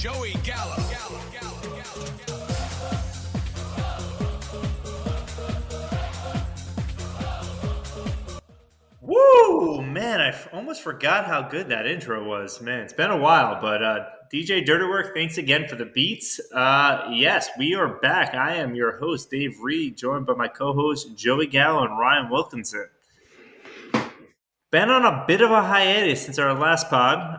Joey Gallo. Woo, man, almost forgot how good that intro was. Man, it's been a while, but DJ Dirty Work, thanks again for the beats. Yes, we are back. I am your host, Dave Reed, joined by my co-hosts, Joey Gallo and Ryan Wilkinson. Been on a bit of a hiatus since our last pod.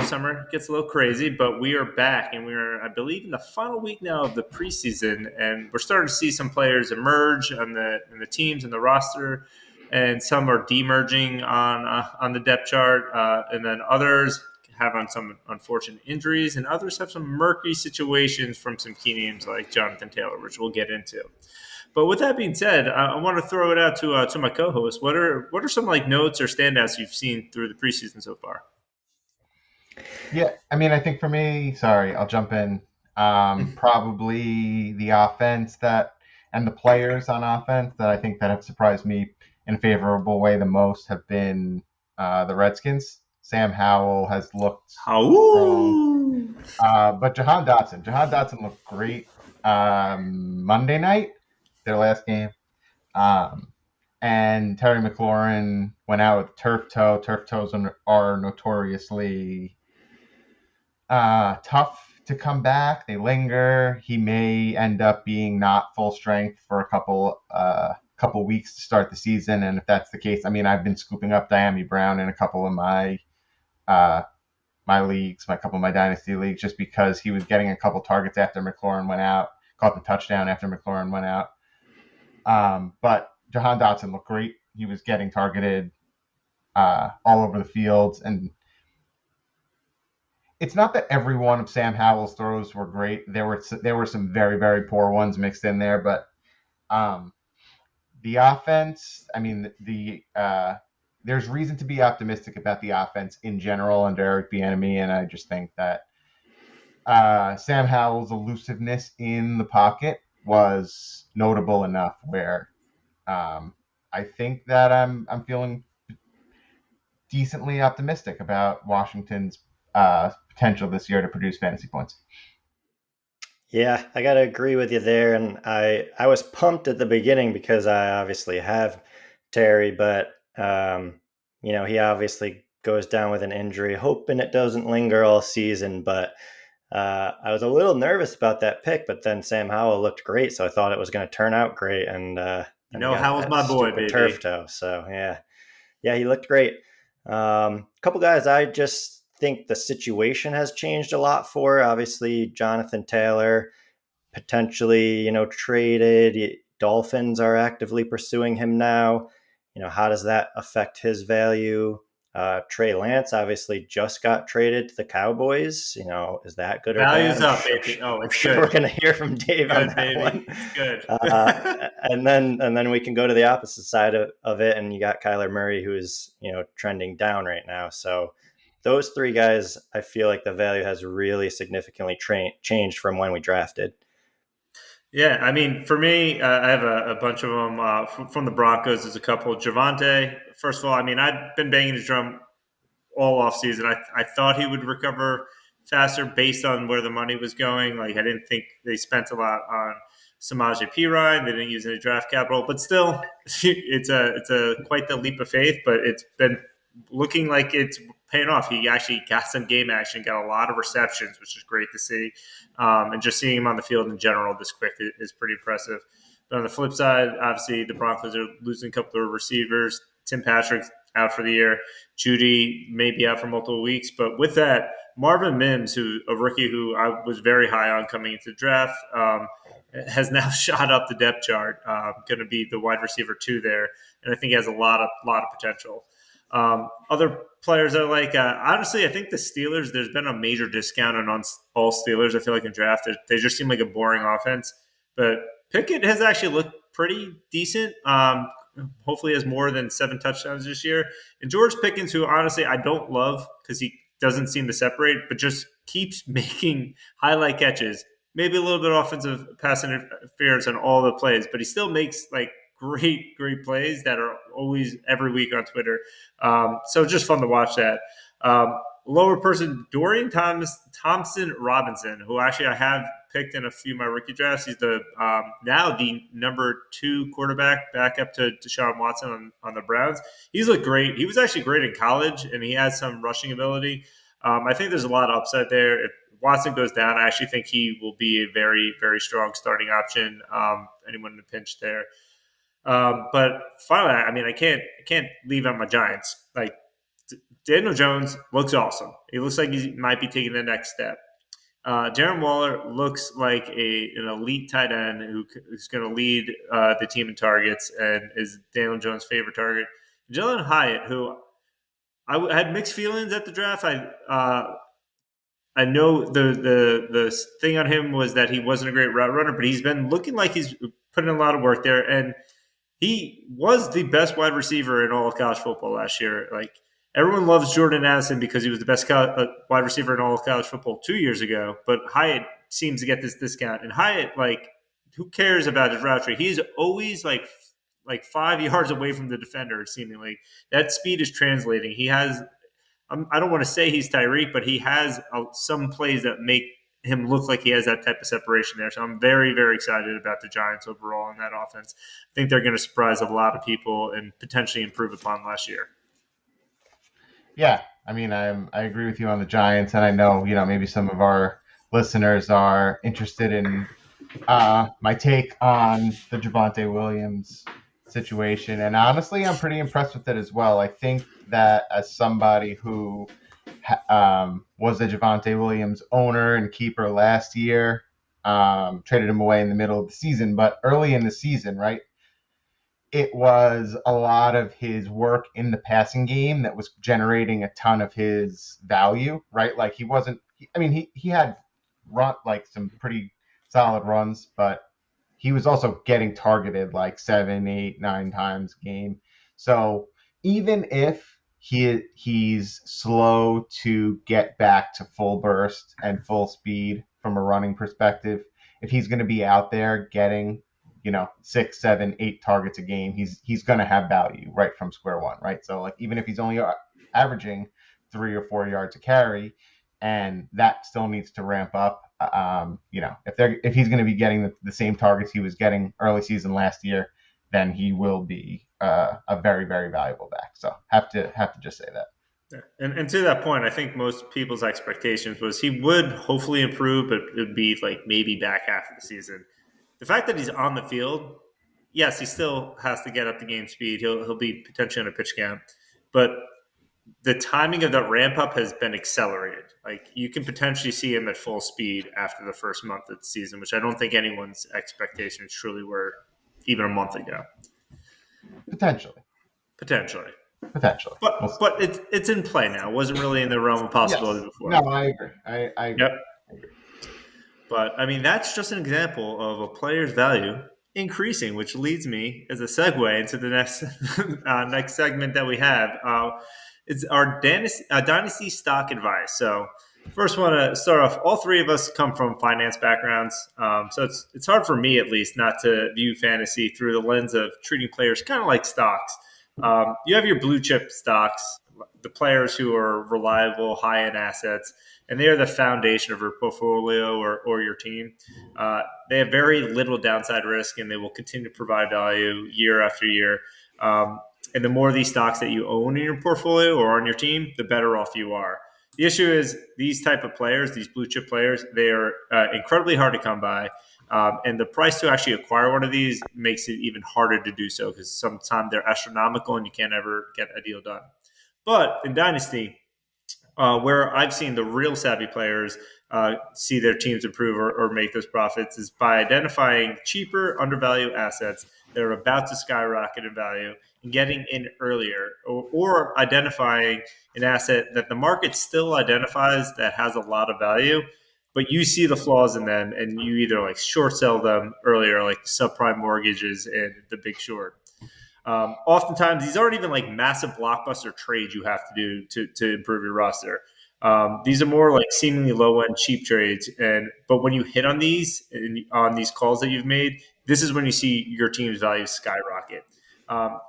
Summer gets a little crazy, but we are back, and we are, I believe, in the final week now of the preseason, and we're starting to see some players emerge in the teams and the roster, and some are demerging on the depth chart, and then others have on some unfortunate injuries, and others have some murky situations from some key names like Jonathan Taylor, which we'll get into. But with that being said, I want to throw it out to my co-host. What are some like notes or standouts you've seen through the preseason so far? Yeah, I mean, I think for me, sorry, I'll jump in. Probably the offense and the players on offense that I think that have surprised me in a favorable way the most have been the Redskins. Sam Howell has looked strong. But Jahan Dotson looked great Monday night, their last game. And Terry McLaurin went out with turf toe. Turf toes are notoriously tough to come back. They linger. He may end up being not full strength for a couple weeks to start the season. And if that's the case, I mean, I've been scooping up Diami Brown in a couple of my leagues, a couple of my Dynasty leagues, just because he was getting a couple targets after McLaurin went out, caught the touchdown after McLaurin went out. But Jahan Dotson looked great. He was getting targeted all over the field. And it's not that every one of Sam Howell's throws were great. There were some very, very poor ones mixed in there. But the offense, I mean, there's reason to be optimistic about the offense in general under Eric Bieniemy. And I just think that Sam Howell's elusiveness in the pocket was notable enough where I think that I'm feeling decently optimistic about Washington's potential this year to produce fantasy points. Yeah, I got to agree with you there. And I was pumped at the beginning because I obviously have Terry, but he obviously goes down with an injury, hoping it doesn't linger all season. But I was a little nervous about that pick, but then Sam Howell looked great, so I thought it was going to turn out great. And Howell's my boy, baby. Turf toe. So yeah, he looked great. Couple guys I just think the situation has changed a lot for. Obviously, Jonathan Taylor potentially, traded. Dolphins are actively pursuing him now. How does that affect his value? Trey Lance obviously just got traded to the Cowboys. Is that good or Value's bad? up, baby. I'm sure we're going to hear from Dave on that baby. one. It's good. And then we can go to the opposite side of it, and you got Kyler Murray, who is trending down right now. So those three guys, I feel like the value has really significantly changed from when we drafted. Yeah, I mean, for me, I have a bunch of them from the Broncos. There's a couple. Javonte, first of all, I mean, I've been banging his drum all offseason. I thought he would recover faster based on where the money was going. Like, I didn't think they spent a lot on Samaje Perine. They didn't use any draft capital. But still, it's a quite the leap of faith. But it's been looking like it's paying off. He actually got some game action, got a lot of receptions, which is great to see. And just seeing him on the field in general this quick is pretty impressive. But on the flip side, obviously the Broncos are losing a couple of receivers. Tim Patrick's out for the year. Judy may be out for multiple weeks. But with that, Marvin Mims, a rookie who I was very high on coming into the draft, has now shot up the depth chart. Going to be the wide receiver 2 there, and I think he has a lot of potential. Other players are like, honestly, I think the Steelers, there's been a major discount on all Steelers. I feel like in draft, they just seem like a boring offense. But Pickett has actually looked pretty decent. Hopefully has more than 7 touchdowns this year. And George Pickens, who honestly I don't love because he doesn't seem to separate, but just keeps making highlight catches. Maybe a little bit of offensive pass interference on all the plays, but he still makes like great plays that are always every week on Twitter. So just fun to watch that. lower person, Dorian Thompson Robinson, who actually I have picked in a few of my rookie drafts. He's the now the number 2 quarterback, back up to Deshaun Watson on the Browns. He's looked great. He was actually great in college, and he has some rushing ability. I think there's a lot of upside there. If Watson goes down, I actually think he will be a very, very strong starting option. Anyone in the pinch there. But finally, I mean, I can't leave out my Giants. Like, Daniel Jones looks awesome. He looks like he might be taking the next step. Darren Waller looks like an elite tight end who's going to lead the team in targets and is Daniel Jones' favorite target. Jalen Hyatt, who I had mixed feelings at the draft. I know the thing on him was that he wasn't a great route runner, but he's been looking like he's putting in a lot of work there, and he was the best wide receiver in all of college football last year. Like, everyone loves Jordan Addison because he was the best wide receiver in all of college football 2 years ago, but Hyatt seems to get this discount. And Hyatt, like, who cares about his route tree? He's always like 5 yards away from the defender, seemingly. That speed is translating. He has I don't want to say he's Tyreek, but he has some plays that make him look like he has that type of separation there. So I'm very, very excited about the Giants overall in that offense. I think they're going to surprise a lot of people and potentially improve upon last year. Yeah, I mean, I agree with you on the Giants, and I know, maybe some of our listeners are interested in my take on the Javonte Williams situation. And honestly, I'm pretty impressed with it as well. I think that as somebody who was a Javonte Williams owner and keeper last year, traded him away in the middle of the season, but early in the season, right, it was a lot of his work in the passing game that was generating a ton of his value, right? Like, he had run like some pretty solid runs, but he was also getting targeted like 7, 8, 9 times a game. So even if he's slow to get back to full burst and full speed from a running perspective, if he's going to be out there getting 6, 7, 8 targets a game, he's going to have value right from square one, right? So, like, even if he's only averaging 3 or 4 yards a carry, and that still needs to ramp up. If he's going to be getting the same targets he was getting early season last year, then he will be a very, very valuable back. So have to just say that. Yeah. And to that point, I think most people's expectations was he would hopefully improve, but it would be like maybe back half of the season. The fact that he's on the field, yes, he still has to get up to game speed. He'll be potentially on a pitch count, but the timing of that ramp up has been accelerated. Like, you can potentially see him at full speed after the first month of the season, which I don't think anyone's expectations truly were even a month ago. Potentially. But it's in play now. It wasn't really in the realm of possibility before. No, I agree. I agree. Yep. But, I mean, that's just an example of a player's value increasing, which leads me as a segue into the next segment that we have. It's our Dynasty stock advice. So first, want to start off. All three of us come from finance backgrounds, so it's hard for me, at least, not to view fantasy through the lens of treating players kind of like stocks. You have your blue chip stocks, the players who are reliable, high end assets, and they are the foundation of your portfolio or your team. They have very little downside risk, and they will continue to provide value year after year. And the more of these stocks that you own in your portfolio or on your team, the better off you are. The issue is these type of players, these blue chip players, they are incredibly hard to come by. And the price to actually acquire one of these makes it even harder to do so because sometimes they're astronomical and you can't ever get a deal done. But in Dynasty, where I've seen the real savvy players see their teams improve or make those profits is by identifying cheaper, undervalued assets that are about to skyrocket in value and getting in earlier, or identifying an asset that the market still identifies that has a lot of value, but you see the flaws in them and you either like short sell them earlier, like subprime mortgages and the Big Short. Oftentimes, these aren't even like massive blockbuster trades you have to do to improve your roster. These are more like seemingly low end cheap trades, but when you hit on these calls that you've made, this is when you see your team's value skyrocket.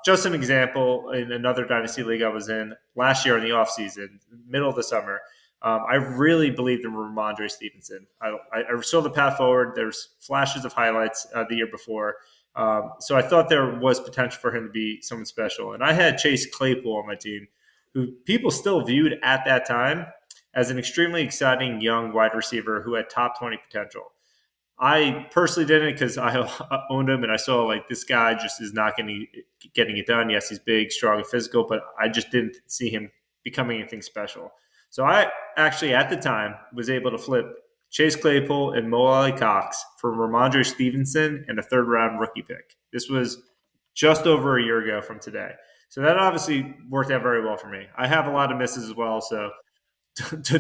Just an example, in another Dynasty league I was in last year in the offseason, middle of the summer, I really believed in Ramondre Stevenson. I saw the path forward. There's flashes of highlights the year before. So I thought there was potential for him to be someone special. And I had Chase Claypool on my team, who people still viewed at that time as an extremely exciting young wide receiver who had top 20 potential. I personally didn't because I owned him and I saw like this guy just is not getting it done. Yes, he's big, strong, and physical, but I just didn't see him becoming anything special. So I actually at the time was able to flip Chase Claypool and Mo Ali Cox for Ramondre Stevenson and a third round rookie pick. This was just over a year ago from today. So that obviously worked out very well for me. I have a lot of misses as well, so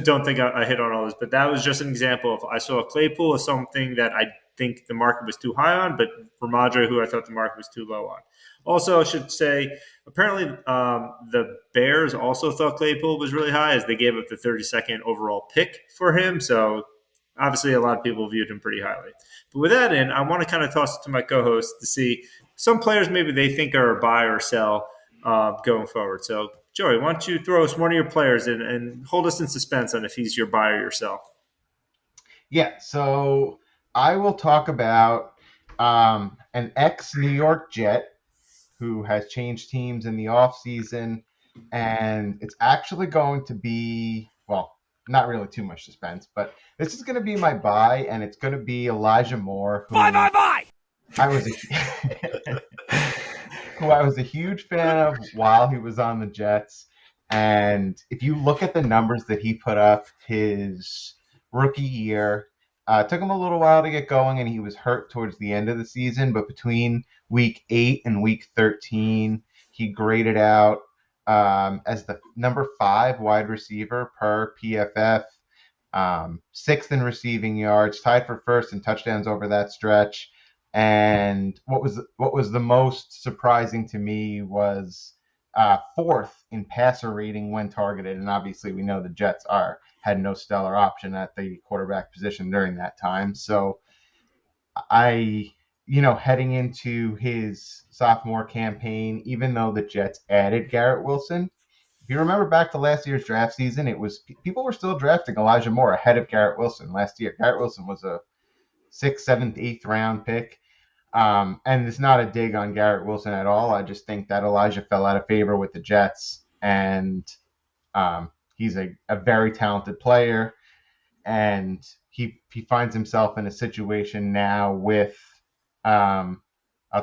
don't think I hit on all this, but that was just an example of I saw Claypool as something that I think the market was too high on, but Ramondre, who I thought the market was too low on. Also, I should say, apparently the Bears also thought Claypool was really high as they gave up the 32nd overall pick for him. So obviously a lot of people viewed him pretty highly. But with that in, I want to kind of toss it to my co-host to see some players maybe they think are a buy or sell going forward. So Joey, why don't you throw us one of your players in and hold us in suspense on if he's your buy or your sell? Yeah, so I will talk about an ex-New York Jet who has changed teams in the offseason, and it's actually going to be, well, not really too much suspense, but this is going to be my buy, and it's going to be Elijah Moore, who Bye. I was who I was a huge fan of while he was on the Jets. And if you look at the numbers that he put up his rookie year, it took him a little while to get going, and he was hurt towards the end of the season. But between week 8 and week 13, he graded out as the number 5 wide receiver per PFF, 6th in receiving yards, tied for first in touchdowns over that stretch. And what was the most surprising to me was 4th in passer rating when targeted. And obviously, we know the Jets had no stellar option at the quarterback position during that time. So heading into his sophomore campaign, even though the Jets added Garrett Wilson, if you remember back to last year's draft season, it was people were still drafting Elijah Moore ahead of Garrett Wilson last year. Garrett Wilson was a 6th, 7th, 8th round pick. And it's not a dig on Garrett Wilson at all. I just think that Elijah fell out of favor with the Jets, and he's a very talented player, and he finds himself in a situation now with a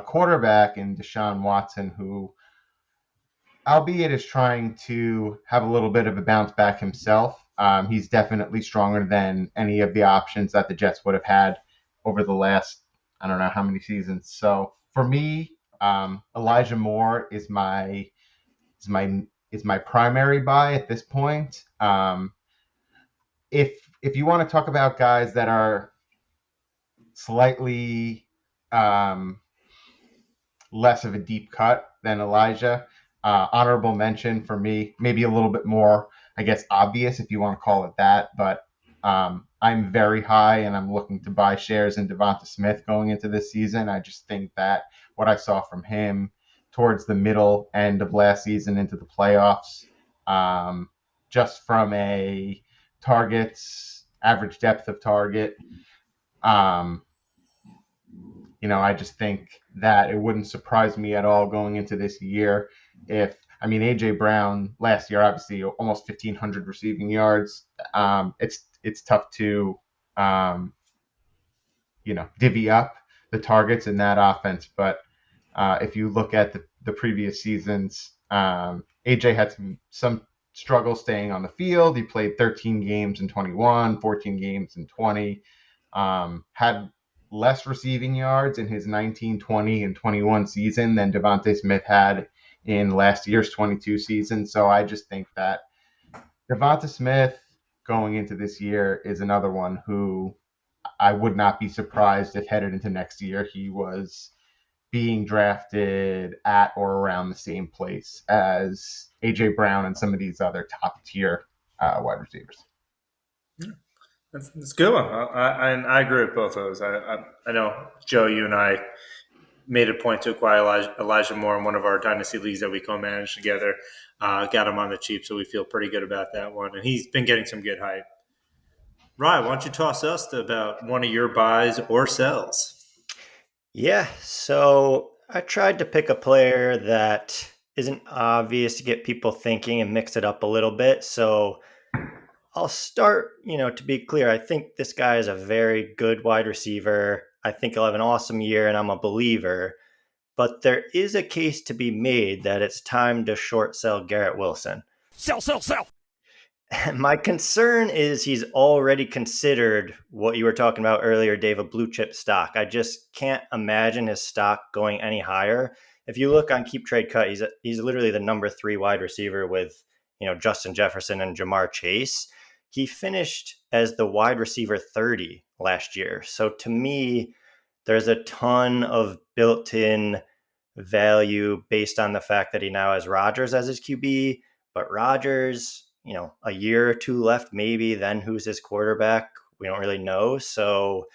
quarterback in Deshaun Watson who, albeit is trying to have a little bit of a bounce back himself, he's definitely stronger than any of the options that the Jets would have had over the last, I don't know how many seasons. So for me, Elijah Moore is my primary buy at this point. If you want to talk about guys that are slightly less of a deep cut than Elijah, honorable mention for me, maybe a little bit more, I guess, obvious if you want to call it that, but I'm very high and I'm looking to buy shares in Devonta Smith going into this season. I just think that what I saw from him towards the middle end of last season into the playoffs, just from a targets, average depth of target, I just think that it wouldn't surprise me at all going into this year A.J. Brown last year, obviously almost 1,500 receiving yards. It's tough to, divvy up the targets in that offense. But if you look at the previous seasons, AJ had some struggle staying on the field. He played 13 games in 21, 14 games in 20, had less receiving yards in his 19, 20, and 21 season than Devonta Smith had in last year's 22 season. So I just think that Devonta Smith going into this year is another one who I would not be surprised if headed into next year he was being drafted at or around the same place as A.J. Brown and some of these other top tier wide receivers. That's a good one. I agree with both of those. I know, Joe, you and I made a point to acquire Elijah Moore in one of our Dynasty leagues that we co-managed together. Got him on the cheap, so we feel pretty good about that one. And he's been getting some good hype. Ryan, why don't you toss us about one of your buys or sells? Yeah, so I tried to pick a player that isn't obvious to get people thinking and mix it up a little bit. So I'll start, to be clear, I think this guy is a very good wide receiver. I think he'll have an awesome year, and I'm a believer. But there is a case to be made that it's time to short sell Garrett Wilson. Sell, sell, sell. My concern is he's already considered what you were talking about earlier, Dave, a blue chip stock. I just can't imagine his stock going any higher. If you look on Keep Trade Cut, he's literally the number 3 wide receiver with, Justin Jefferson and Jamar Chase. He finished as the wide receiver 30 last year. So to me, there's a ton of built-in value based on the fact that he now has Rodgers as his QB, but Rodgers, a year or two left, maybe, then who's his quarterback? We don't really know. So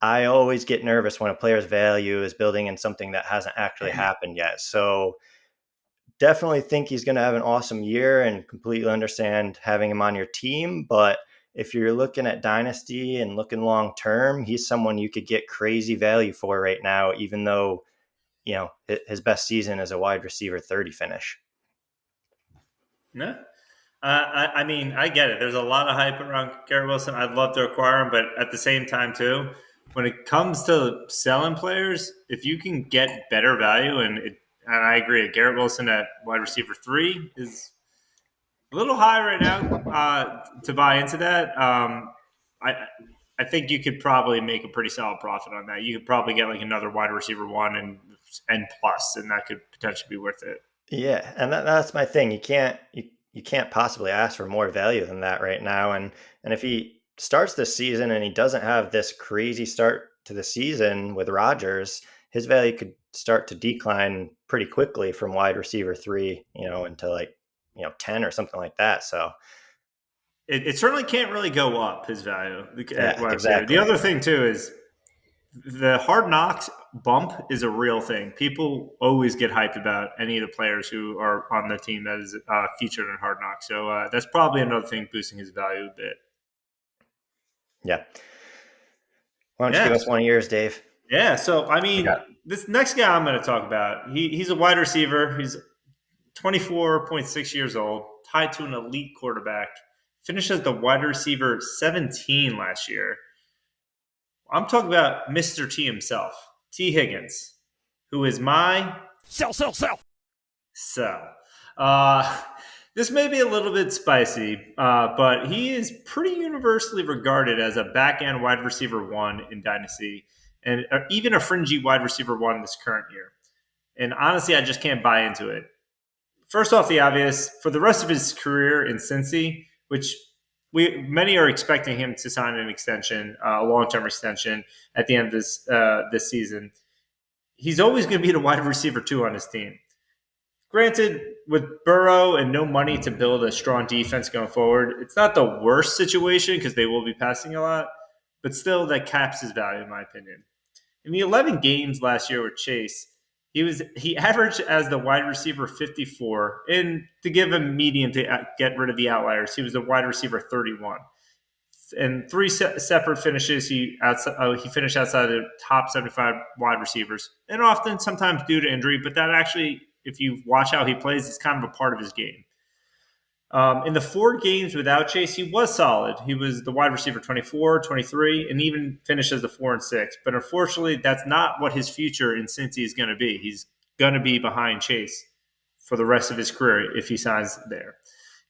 I always get nervous when a player's value is building in something that hasn't actually happened yet. So definitely think he's going to have an awesome year and completely understand having him on your team. But if you're looking at Dynasty and looking long term, he's someone you could get crazy value for right now, even though, his best season is a wide receiver 30 finish. No. I mean, I get it. There's a lot of hype around Garrett Wilson. I'd love to acquire him, but at the same time, too, when it comes to selling players, if you can get better value, and I agree, Garrett Wilson at wide receiver 3 is a little high right now to buy into that. I think you could probably make a pretty solid profit on that. You could probably get like another wide receiver 1 and plus, and that could potentially be worth it. Yeah, and that's my thing. You can't possibly ask for more value than that right now. And if he starts this season and he doesn't have this crazy start to the season with Rodgers, his value could start to decline pretty quickly from wide receiver 3, into like 10 or something like that. So it certainly can't really go up, his value. Yeah, exactly. The other thing too is the Hard Knocks bump is a real thing. People always get hyped about any of the players who are on the team that is featured in Hard Knocks. So that's probably another thing boosting his value a bit. Yeah. Why don't you give us one of yours, Dave? Yeah. So, I mean, this next guy I'm going to talk about, he's a wide receiver. He's 24.6 years old, tied to an elite quarterback, finished as the wide receiver 17 last year. I'm talking about Mr. T himself, T. Higgins, who is my sell. This may be a little bit spicy, but he is pretty universally regarded as a back-end wide receiver 1 in Dynasty, and even a fringy wide receiver 1 this current year. And honestly, I just can't buy into it. First off, the obvious, for the rest of his career in Cincy, which many are expecting him to sign an extension, a long-term extension at the end of this season. He's always going to be the wide receiver 2 on his team. Granted, with Burrow and no money to build a strong defense going forward, it's not the worst situation because they will be passing a lot, but still that caps his value in my opinion. In the 11 games last year with Chase, he averaged as the wide receiver 54, and to give him median to get rid of the outliers, he was the wide receiver 31. And 3 separate finishes, he finished outside the top 75 wide receivers, and often sometimes due to injury, but that actually, if you watch how he plays, it's kind of a part of his game. In the 4 games without Chase, he was solid. He was the wide receiver 24, 23, and even finished as the 4 and 6. But unfortunately, that's not what his future in Cincy is going to be. He's going to be behind Chase for the rest of his career if he signs there.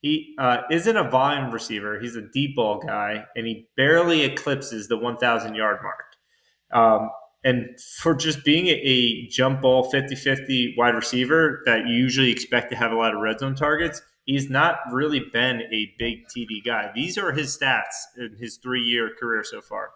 He isn't a volume receiver. He's a deep ball guy, and he barely eclipses the 1,000-yard mark. And for just being a jump ball 50-50 wide receiver that you usually expect to have a lot of red zone targets, he's not really been a big TD guy. These are his stats in his 3-year career so far.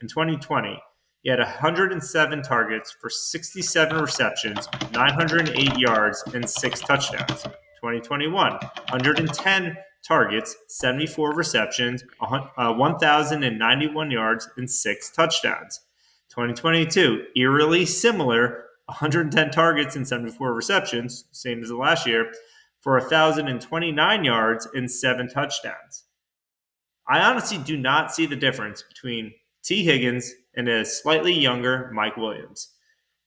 In 2020, he had 107 targets for 67 receptions, 908 yards, and 6 touchdowns. 2021, 110 targets, 74 receptions, 1,091 yards, and 6 touchdowns. 2022, eerily similar, 110 targets and 74 receptions, same as the last year, for 1,029 yards and 7 touchdowns. I honestly do not see the difference between T. Higgins and a slightly younger Mike Williams.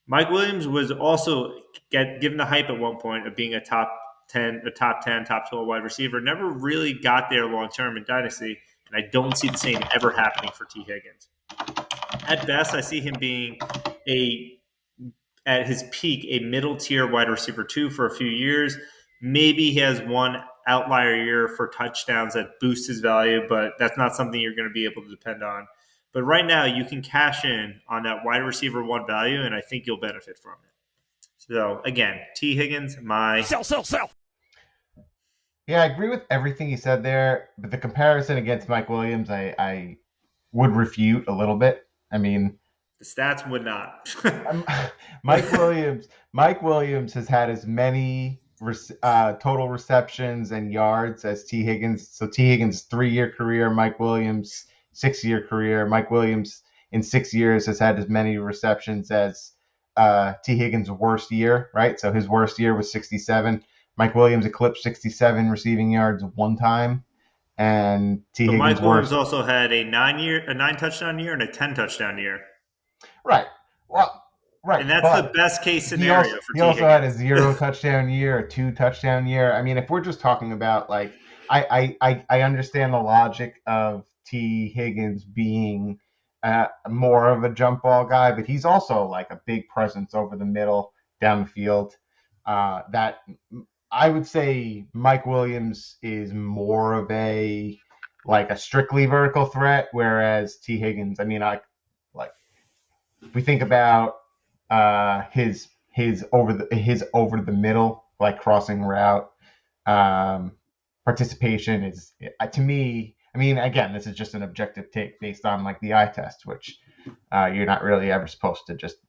Mike Williams was also given the hype at one point of being a top 10, top 12 wide receiver. Never really got there long term in Dynasty, and I don't see the same ever happening for T. Higgins. At best, I see him being at his peak, a middle tier wide receiver 2 for a few years. Maybe he has one outlier year for touchdowns that boosts his value, but that's not something you're going to be able to depend on. But right now, you can cash in on that wide receiver 1 value, and I think you'll benefit from it. So, again, T. Higgins, my... Sell. Yeah, I agree with everything you said there, but the comparison against Mike Williams, I would refute a little bit. I mean... The stats would not. Mike Williams has had as many total receptions and yards as T. Higgins. So T. Higgins 3-year career, Mike Williams 6-year career. Mike Williams in 6 years has had as many receptions as T. Higgins' worst year, right? So his worst year was 67. Mike Williams eclipsed 67 receiving yards 1 time. And T. Higgins' Mike Williams also had a 9 touchdown year and a 10 touchdown year. Right. Well, right. And that's the best case scenario for T. Higgins. He also had a 0 touchdown year, a 2 touchdown year. I mean, if we're just talking about like, I understand the logic of T. Higgins being more of a jump ball guy, but he's also like a big presence over the middle, down the field. That I would say Mike Williams is more of a strictly vertical threat, whereas T. Higgins, I mean, if we think about his over the middle, like crossing route participation is, to me, I mean, again, this is just an objective take based on like the eye test, which you're not really ever supposed to just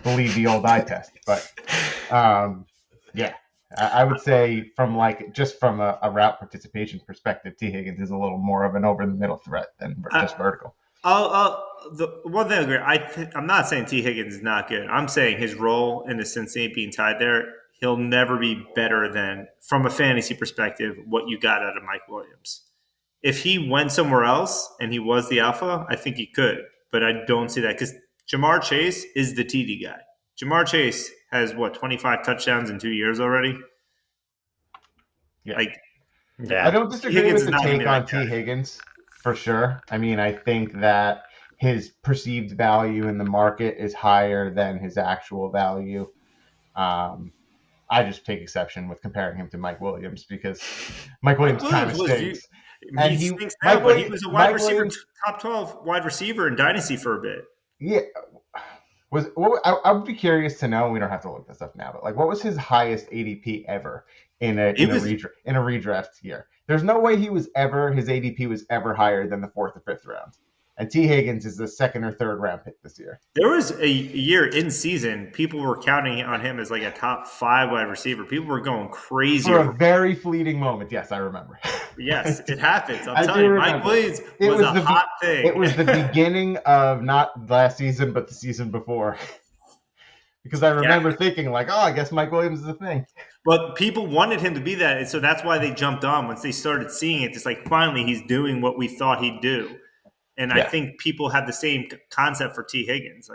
believe the old eye test. But yeah, I would say from a route participation perspective, T. Higgins is a little more of an over the middle threat than just vertical. The one thing I agree, I'm not saying T. Higgins is not good. I'm saying his role in the Cincinnati being tied there, he'll never be better than, from a fantasy perspective, what you got out of Mike Williams. If he went somewhere else and he was the alpha, I think he could. But I don't see that because Jamar Chase is the TD guy. Jamar Chase has, 25 touchdowns in 2 years already? Yeah. I don't disagree with the take on T. Higgins. For sure. I mean, I think that his perceived value in the market is higher than his actual value. I just take exception with comparing him to Mike Williams because Mike Williams kind of stinks. He stinks now, but he was a wide receiver, top 12 wide receiver in Dynasty for a bit. Yeah. I would be curious to know, we don't have to look this up now, but like what was his highest ADP ever in a redraft year? There's no way his ADP was ever higher than the 4th or 5th round. And T. Higgins is the 2nd or 3rd round pick this year. There was a year in season, people were counting on him as like a top 5 wide receiver. People were going crazy. For a very fleeting moment. Yes, I remember. Yes, it happens. I'm telling you, Mike Williams was a hot thing. It was the beginning of not last season, but the season before. Because I remember thinking like, I guess Mike Williams is a thing. But people wanted him to be that, and so that's why they jumped on. Once they started seeing it, it's like finally he's doing what we thought he'd do. And I think people have the same concept for T. Higgins.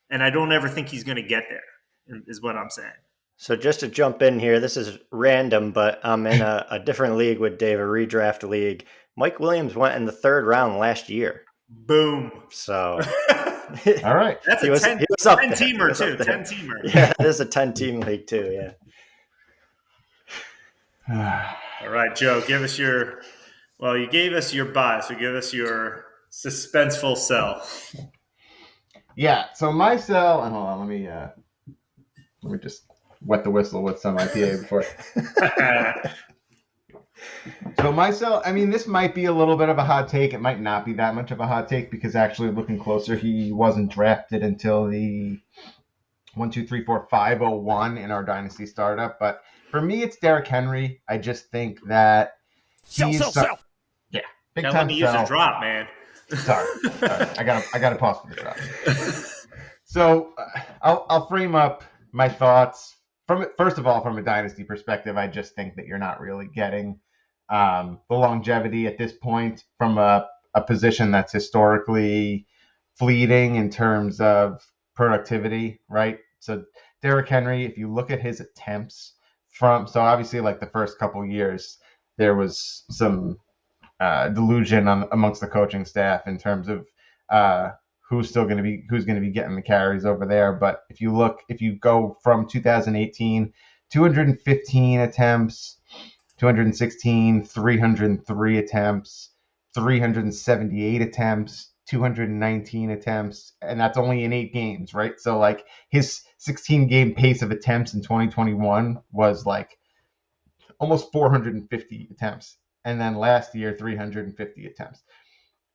And I don't ever think he's going to get there, is what I'm saying. So just to jump in here, this is random, but I'm in a different league with Dave, a redraft league. Mike Williams went in the 3rd round last year. Boom. So... All right. That's a 10-teamer, too. 10-teamer. Yeah, it is a 10-team league, too, yeah. All right, Joe, give us you gave us your buy, so give us your suspenseful sell. Yeah, so my sell, and hold on, let me just wet the whistle with some IPA before. So my sell, I mean, this might be a little bit of a hot take. It might not be that much of a hot take because actually looking closer, he wasn't drafted until the 501 in our Dynasty startup. But for me, it's Derrick Henry. I just think that sell. Yeah, big Now time let me use a drop, man. Sorry. I gotta pause for the drop. So I'll frame up my thoughts first of all, from a dynasty perspective. I just think that you're not really getting the longevity at this point from a position that's historically fleeting in terms of productivity, right? So Derrick Henry, if you look at his attempts so obviously like the first couple years, there was some delusion amongst the coaching staff in terms of uh, who's going to be getting the carries over there. But if you go from 2018, 215 attempts, 216, 303 attempts, 378 attempts, 219 attempts, and that's only in 8 games, right? So like his 16 game pace of attempts in 2021 was like almost 450 attempts. And then last year, 350 attempts.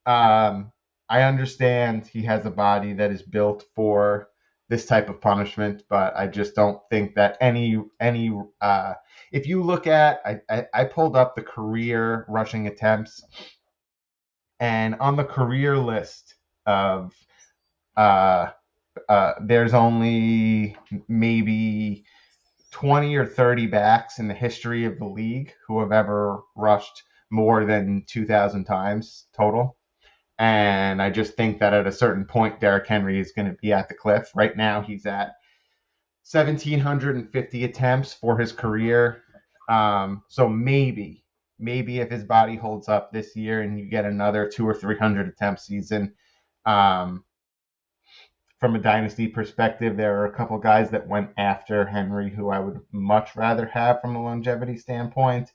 I understand he has a body that is built for this type of punishment, but I just don't think that any if you look at, I pulled up the career rushing attempts, and on the career list of there's only maybe 20 or 30 backs in the history of the league who have ever rushed more than 2,000 times total. And I just think that at a certain point, Derrick Henry is going to be at the cliff. Right now, he's at 1,750 attempts for his career. So maybe if his body holds up this year and you get another 200 or 300 attempt season, from a dynasty perspective, there are a couple guys that went after Henry who I would much rather have from a longevity standpoint.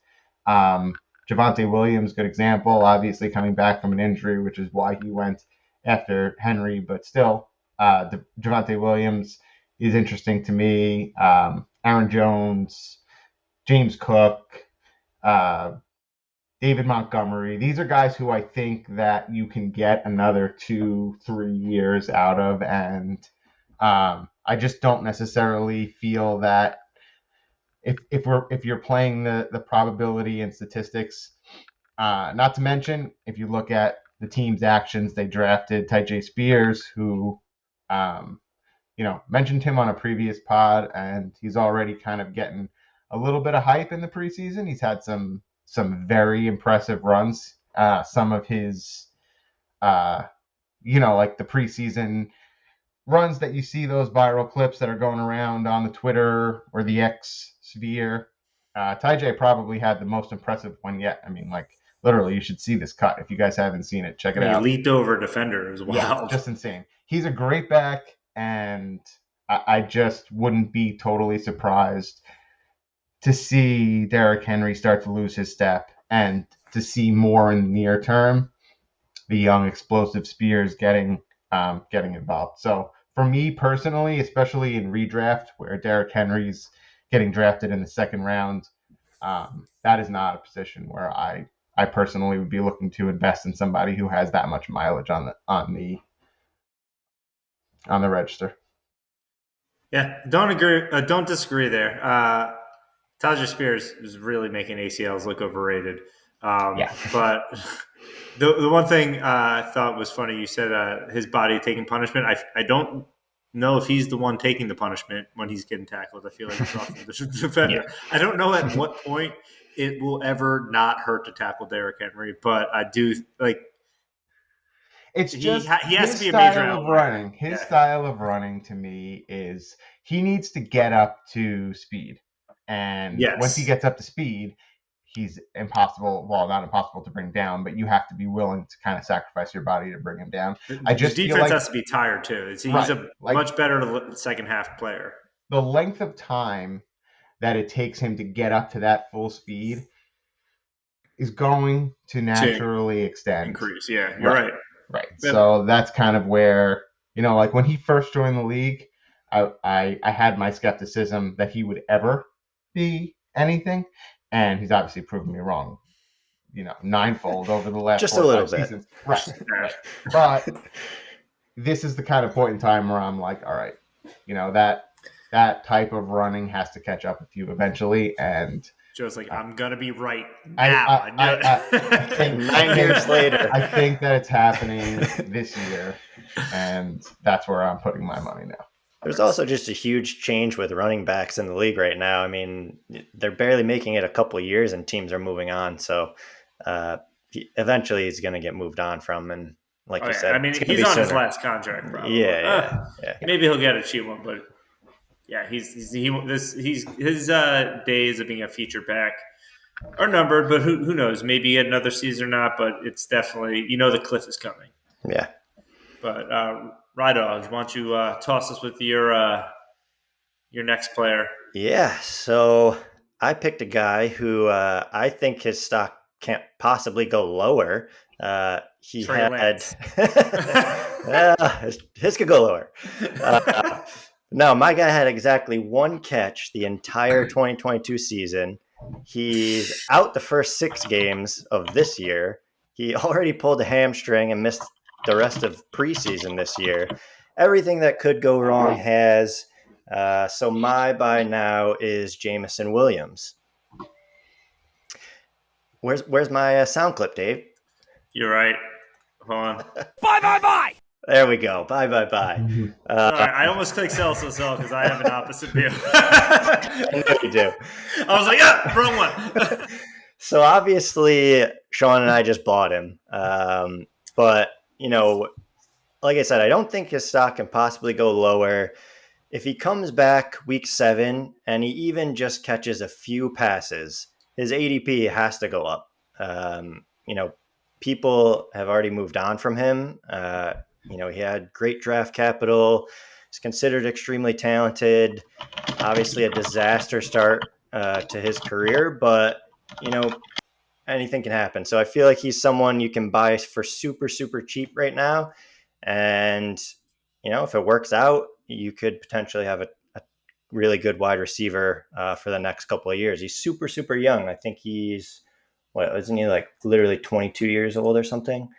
Javonte Williams, good example, obviously coming back from an injury, which is why he went after Henry. But still, Javonte Williams is interesting to me. Aaron Jones, James Cook, David Montgomery. These are guys who I think that you can get another 2-3 years out of. And I just don't necessarily feel that if you're playing the probability and statistics, not to mention if you look at the team's actions, they drafted Tyjae Spears, who mentioned him on a previous pod, and he's already kind of getting a little bit of hype in the preseason. He's had some very impressive runs. Some of his like the preseason runs that you see, those viral clips that are going around on the Twitter or the X sphere. Tyjae probably had the most impressive one yet. I mean, like, literally, you should see this cut. If you guys haven't seen it, check it out. He leaped over a defender. It was wild. Yeah, just insane. He's a great back, and I just wouldn't be totally surprised to see Derrick Henry start to lose his step, and to see more in the near term the young explosive Spears getting involved. So for me personally, especially in redraft where Derrick Henry's getting drafted in the second round, that is not a position where I personally would be looking to invest in somebody who has that much mileage on the register. Yeah, don't agree. Don't disagree there. Tyjae Spears is really making ACLs look overrated. But the one thing I thought was funny, you said his body taking punishment. I don't know if he's the one taking the punishment when he's getting tackled. I feel like it's often the defender. Yeah. I don't know at what point it will ever not hurt to tackle Derrick Henry, but I do like. It's just he has to be a major running. His style of running to me is he needs to get up to speed. And once he gets up to speed, he's impossible. Well, not impossible to bring down, but you have to be willing to kind of sacrifice your body to bring him down. The defense has to be tired too. He's a much better second half player. The length of time that it takes him to get up to that full speed is going to naturally increase. Yeah, you're right. Right. Yep. So that's kind of where, like when he first joined the league, I had my skepticism that he would ever be anything, and he's obviously proven me wrong, ninefold over the last just 4 or 5 seasons. Right. But this is the kind of point in time where I'm like, all right, that type of running has to catch up with you eventually, and Joe's like, I'm gonna be right I now. I think 9 years later. I think that it's happening this year, and that's where I'm putting my money now. There's also just a huge change with running backs in the league right now. I mean, they're barely making it a couple of years, and teams are moving on. So eventually, he's going to get moved on from. And like you said, I mean, it's he's be on sooner. his last contract, probably. Yeah. Maybe he'll get a cheap one, but yeah, his days of being a feature back are numbered. But who knows? Maybe yet another season or not. But it's definitely the cliff is coming. Yeah. But Rydogs, why don't you toss us with your next player? Yeah. So I picked a guy who I think his stock can't possibly go lower. He Trey had Lance. his could go lower. No, my guy had exactly one catch the entire 2022 season. He's out the first 6 games of this year. He already pulled a hamstring and missed the rest of preseason this year. Everything that could go wrong has. So my buy now is Jameson Williams. Where's my sound clip, Dave? You're right. Hold on. Bye. There we go. Bye. Sorry, I almost clicked sell because I have an opposite view. I know you do. I was like, wrong one. So obviously, Sean and I just bought him. But, like I said, I don't think his stock can possibly go lower. If he comes back week 7 and he even just catches a few passes, his ADP has to go up. People have already moved on from him. He had great draft capital. He's considered extremely talented. Obviously a disaster start to his career, but, anything can happen. So I feel like he's someone you can buy for super, super cheap right now. And, if it works out, you could potentially have a really good wide receiver for the next couple of years. He's super, super young. I think he's, isn't he like literally 22 years old or something?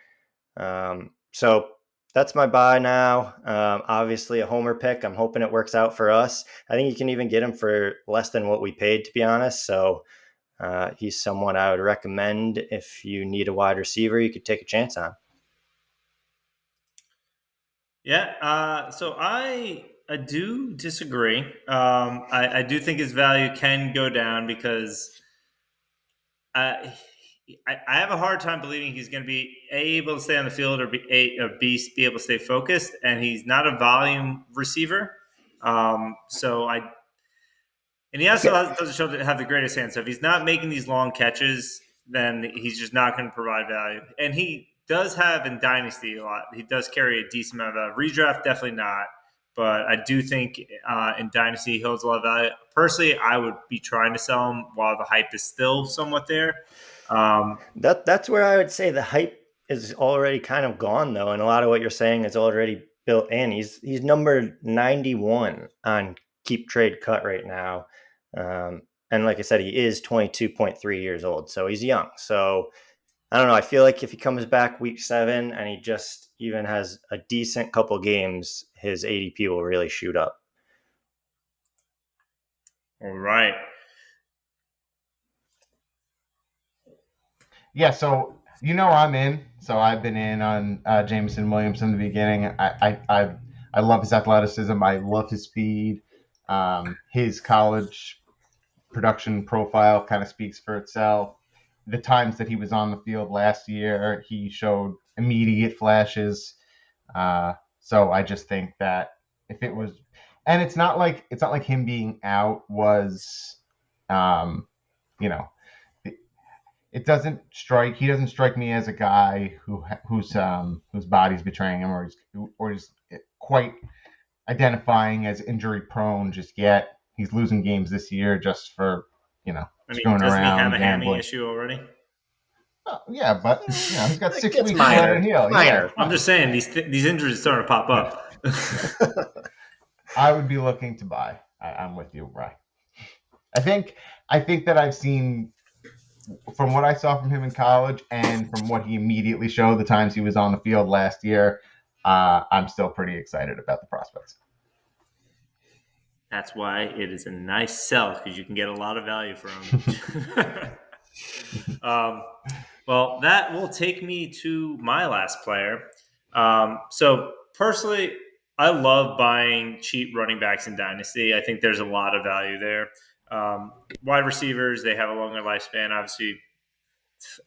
So that's my buy now. Obviously a homer pick. I'm hoping it works out for us. I think you can even get him for less than what we paid, to be honest. So he's someone I would recommend if you need a wide receiver, you could take a chance on. Yeah. So I do disagree. I do think his value can go down because I have a hard time believing he's going to be able to stay on the field or be able to stay focused, and he's not a volume receiver. And he also doesn't show to have the greatest hands. So if he's not making these long catches, then he's just not going to provide value. And he does have in Dynasty a lot. He does carry a decent amount of redraft, definitely not. But I do think in Dynasty he holds a lot of value. Personally, I would be trying to sell him while the hype is still somewhat there. That's where I would say the hype is already kind of gone, though, and a lot of what you're saying is already built in. He's number 91 on Keep Trade Cut right now, and like I said, he is 22.3 years old, so he's young. So I don't know. I feel like if he comes back week 7 and he just even has a decent couple games, his ADP will really shoot up. All right. Yeah, so I'm in. So I've been in on Jameson Williams from the beginning. I love his athleticism. I love his speed. His college production profile kind of speaks for itself. The times that he was on the field last year, he showed immediate flashes. So I just think that if it was, and it's not like him being out was, it doesn't strike. He doesn't strike me as a guy whose body's betraying him, or he's quite identifying as injury prone just yet. He's losing games this year just for screwing doesn't around. He have a hammy gambling. issue already? Yeah, but he's got 6 weeks minor. to heal. Minor. I'm just saying these injuries are starting to pop up. I would be looking to buy. I'm with you, Ryan. I think that I've seen, from what I saw from him in college and from what he immediately showed the times he was on the field last year, I'm still pretty excited about the prospects. That's why it is a nice sell, because you can get a lot of value from them. Well, that will take me to my last player. So personally, I love buying cheap running backs in Dynasty. I think there's a lot of value there. Wide receivers, they have a longer lifespan. Obviously,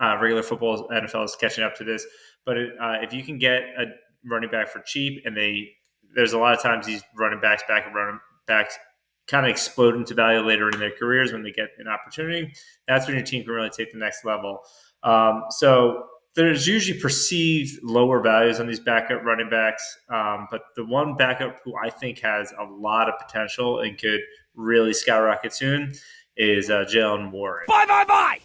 regular football, NFL is catching up to this. But if you can get a running back for cheap, and there's a lot of times these running backs, backup running backs, kind of explode into value later in their careers when they get an opportunity. That's when your team can really take the next level. So there's usually perceived lower values on these backup running backs, but the one backup who I think has a lot of potential and could really skyrocket soon is Jalen Warren. Bye.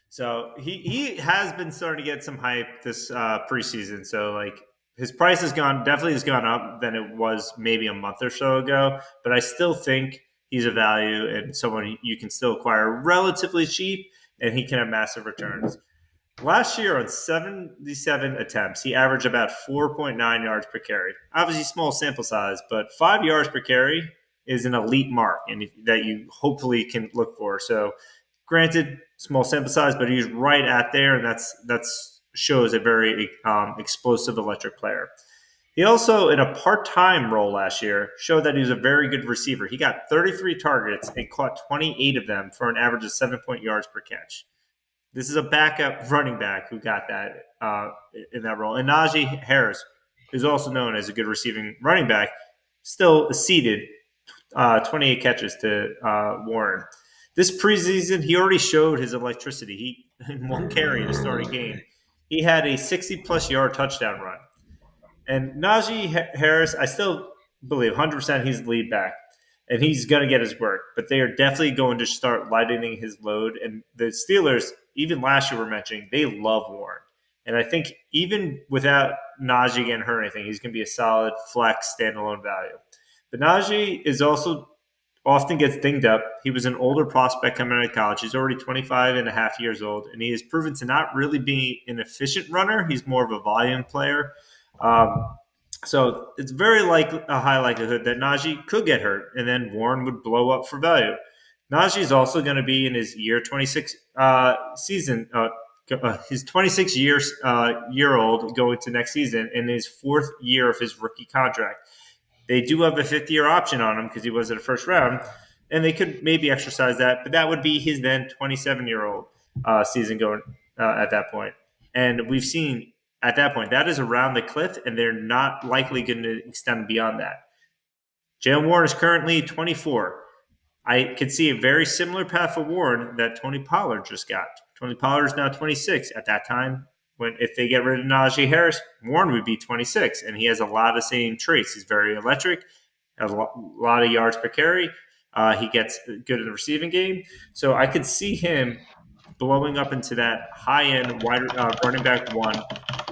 So he has been starting to get some hype this preseason. So like his price has definitely gone up than it was maybe a month or so ago. But I still think he's a value and someone you can still acquire relatively cheap, and he can have massive returns. Last year on 77 attempts, he averaged about 4.9 yards per carry. Obviously small sample size, but 5 yards per carry is an elite mark and that you hopefully can look for. So granted, small sample size, but he's right at there, and that's shows a very explosive electric player. He also, in a part-time role last year, showed that he was a very good receiver. He got 33 targets and caught 28 of them for an average of 7 yards per catch. This is a backup running back who got that in that role. And Najee Harris is also known as a good receiving running back, still ceded 28 catches to Warren. This preseason, he already showed his electricity. He in one carry to start a game, he had a 60-plus yard touchdown run. And Najee Harris, I still believe 100% he's the lead back, and he's going to get his work. But they are definitely going to start lightening his load. And the Steelers, even last year, were mentioning they love Warren. And I think even without Najee getting hurt or anything, he's going to be a solid flex standalone value. But Najee is also often gets dinged up. He was an older prospect coming out of college. He's already 25 and a half years old, and he has proven to not really be an efficient runner. He's more of a volume player. So it's very a high likelihood that Najee could get hurt, and then Warren would blow up for value. Najee is also going to be in his year 26 season. His 26 year old going to next season, in his fourth year of his rookie contract. They do have a 5th-year option on him because he was in the first round, and they could maybe exercise that, but that would be his then 27-year-old season going at that point. And we've seen at that point, that is around the cliff, and they're not likely going to extend beyond that. Jalen Warren is currently 24. I could see a very similar path for Warren that Tony Pollard just got. Tony Pollard is now 26. At that time, if they get rid of Najee Harris, Warren would be 26, and he has a lot of the same traits. He's very electric, has a lot of yards per carry. He gets good in the receiving game. So I could see him blowing up into that high-end running back one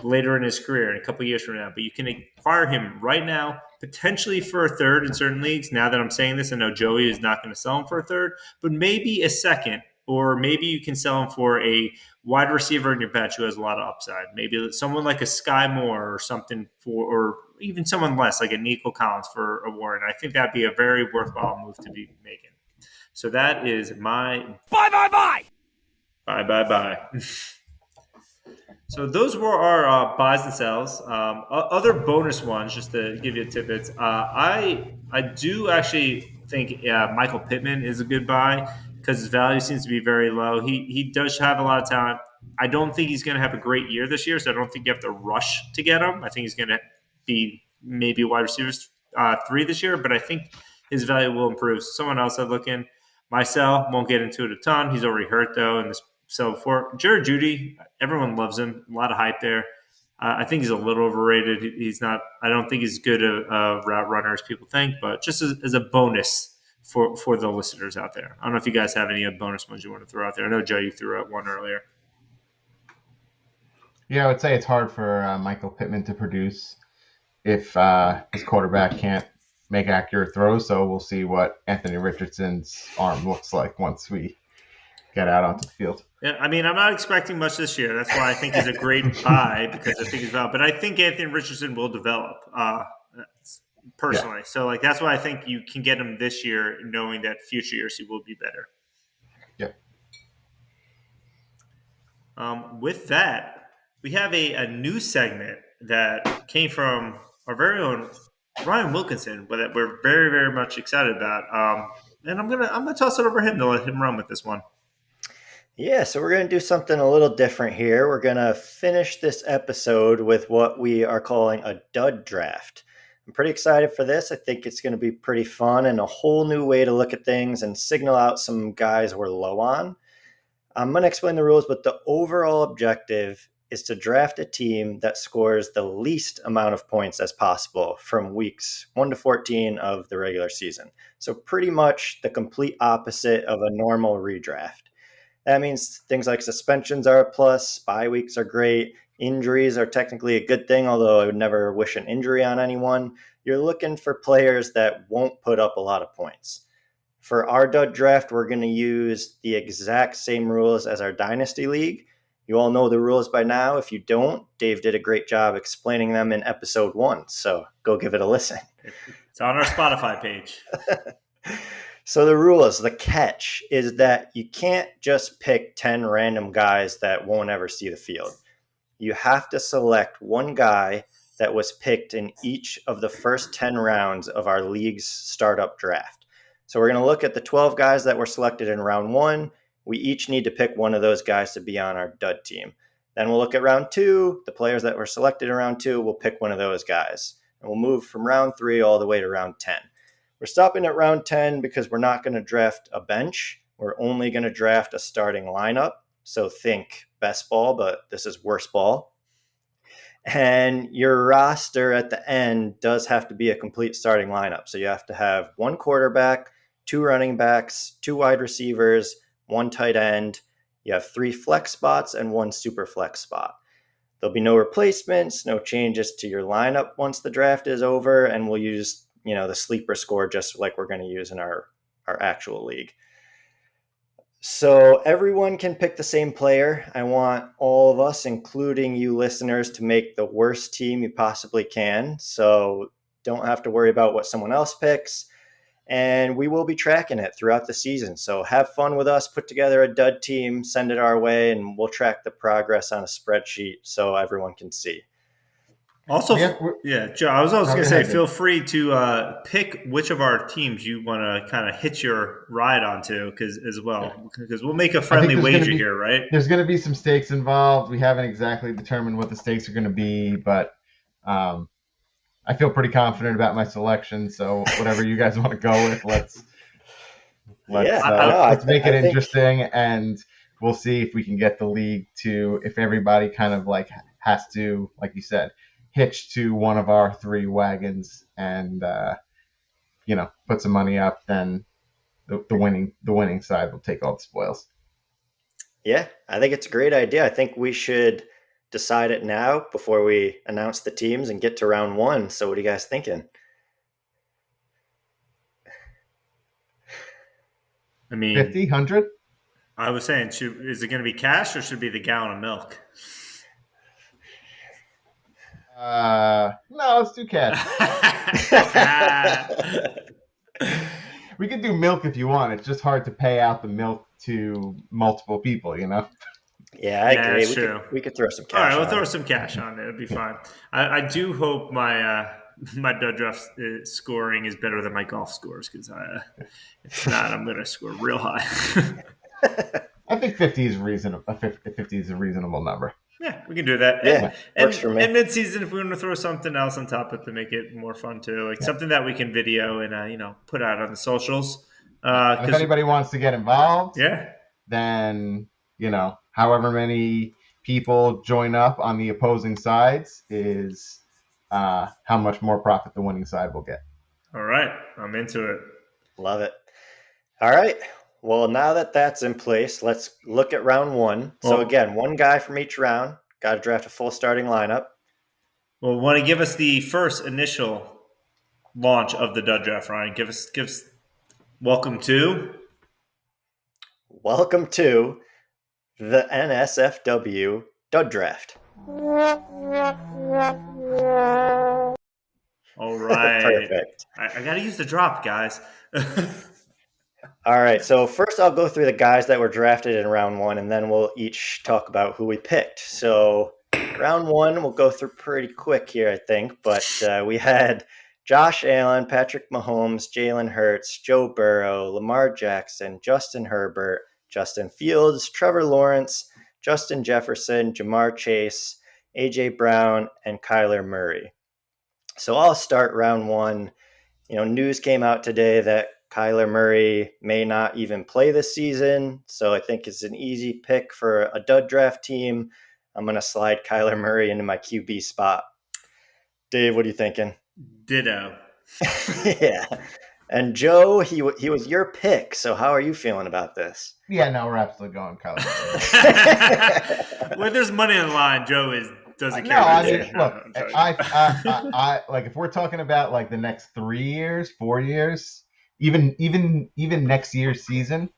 later in his career, in a couple years from now. But you can acquire him right now, potentially for a third in certain leagues. Now that I'm saying this, I know Joey is not going to sell him for a third, but maybe a second, or maybe you can sell him for a wide receiver in your bench who has a lot of upside. Maybe someone like a Sky Moore or something or even someone less like a Nico Collins for a Warren. I think that'd be a very worthwhile move to be making. So that is my bye. So those were our buys and sells. Other bonus ones, just to give you tidbits. I do actually think Michael Pittman is a good buy because his value seems to be very low. He does have a lot of talent. I don't think he's going to have a great year this year, so I don't think you have to rush to get him. I think he's going to be maybe wide receiver 3 this year, but I think his value will improve. Someone else I look in, Myself, won't get into it a ton. He's already hurt, though, in this. So for Jared Judy, everyone loves him. A lot of hype there. I think he's a little overrated. He's not. I don't think he's good a route runner as people think, but just as a bonus for the listeners out there. I don't know if you guys have any bonus ones you want to throw out there. I know, Joe, you threw out one earlier. Yeah, I would say it's hard for Michael Pittman to produce if his quarterback can't make accurate throws. So we'll see what Anthony Richardson's arm looks like once we get out onto the field. Yeah, I mean, I'm not expecting much this year. That's why I think he's a great buy, because I think he's valid. But I think Anthony Richardson will develop. personally. So like that's why I think you can get him this year, knowing that future years he will be better. Yep. With that, we have a new segment that came from our very own Ryan Wilkinson, that we're very, very much excited about. And I'm gonna toss it over him to let him run with this one. Yeah, so we're going to do something a little different here. We're going to finish this episode with what we are calling a dud draft. I'm pretty excited for this. I think it's going to be pretty fun and a whole new way to look at things and signal out some guys we're low on. I'm going to explain the rules, but the overall objective is to draft a team that scores the least amount of points as possible from weeks 1 to 14 of the regular season. So pretty much the complete opposite of a normal redraft. That means things like suspensions are a plus, bye weeks are great, injuries are technically a good thing, although I would never wish an injury on anyone. You're looking for players that won't put up a lot of points. For our dud draft, we're going to use the exact same rules as our Dynasty League. You all know the rules by now. If you don't, Dave did a great job explaining them in episode 1, so go give it a listen. It's on our Spotify page. So the rules, the catch is that you can't just pick 10 random guys that won't ever see the field. You have to select one guy that was picked in each of the first 10 rounds of our league's startup draft. So we're going to look at the 12 guys that were selected in round 1. We each need to pick one of those guys to be on our dud team. Then we'll look at round 2. The players that were selected in round 2, we'll pick one of those guys. And we'll move from round 3 all the way to round 10. We're stopping at round 10 because we're not going to draft a bench. We're only going to draft a starting lineup. So think best ball, but this is worst ball. And your roster at the end does have to be a complete starting lineup. So you have to have 1 quarterback, 2 running backs, 2 wide receivers, 1 tight end. You have 3 flex spots and 1 super flex spot. There'll be no replacements, no changes to your lineup once the draft is over, and we'll use the sleeper score just like we're going to use in our actual league. So everyone can pick the same player. I want all of us, including you listeners, to make the worst team you possibly can. So don't have to worry about what someone else picks. And we will be tracking it throughout the season. So have fun with us, put together a dud team, send it our way, and we'll track the progress on a spreadsheet so everyone can see. Also, Joe, I was also going to say, feel free to pick which of our teams you want to kind of hitch your ride onto, because we'll make a friendly wager here, right? There's going to be some stakes involved. We haven't exactly determined what the stakes are going to be, but I feel pretty confident about my selection. So whatever you guys want to go with, let's make it interesting, and we'll see if we can get the league to, if everybody kind of like has to, like you said, hitch to one of our 3 wagons and put some money up, then the winning side will take all the spoils. Yeah, I think it's a great idea. I think we should decide it now before we announce the teams and get to round 1. So what are you guys thinking? I mean, 50, 100? I was saying, is it going to be cash or should it be the gallon of milk? No, let's do cash. We could do milk if you want. It's just hard to pay out the milk to multiple people, Yeah, I agree. We could throw some cash. All right, we'll throw some cash on it. It'll be fine. I do hope my dud draft scoring is better than my golf scores, because if not, I'm going to score real high. I think 50 is reasonable. 50 is a reasonable number. Yeah, we can do that. Yeah, works for me. And mid-season, if we want to throw something else on top of it to make it more fun too, like something that we can video and put out on the socials. If anybody wants to get involved, yeah, then however many people join up on the opposing sides is how much more profit the winning side will get. All right, I'm into it. Love it. All right. Well, now that that's in place, let's look at round 1. So again, 1 guy from each round. Got to draft a full starting lineup. Well, want to give us the first initial launch of the dud draft, Ryan? Give us welcome to the NSFW dud draft. All right. Perfect. I got to use the drop, guys. All right. So first, I'll go through the guys that were drafted in round one, and then we'll each talk about who we picked. So round one, we'll go through pretty quick here, I think. But we had Josh Allen, Patrick Mahomes, Jalen Hurts, Joe Burrow, Lamar Jackson, Justin Herbert, Justin Fields, Trevor Lawrence, Justin Jefferson, Jamar Chase, AJ Brown, and Kyler Murray. So I'll start round one. News came out today that Kyler Murray may not even play this season. So I think it's an easy pick for a dud draft team. I'm going to slide Kyler Murray into my QB spot. Dave, what are you thinking? Ditto. Yeah. And Joe, he was your pick. So how are you feeling about this? Yeah, no, we're absolutely going Kyler Murray. When there's money on the line, Joe doesn't care. No, I mean, it. look, I like if we're talking about like the next 3 years, 4 years, even next year's season,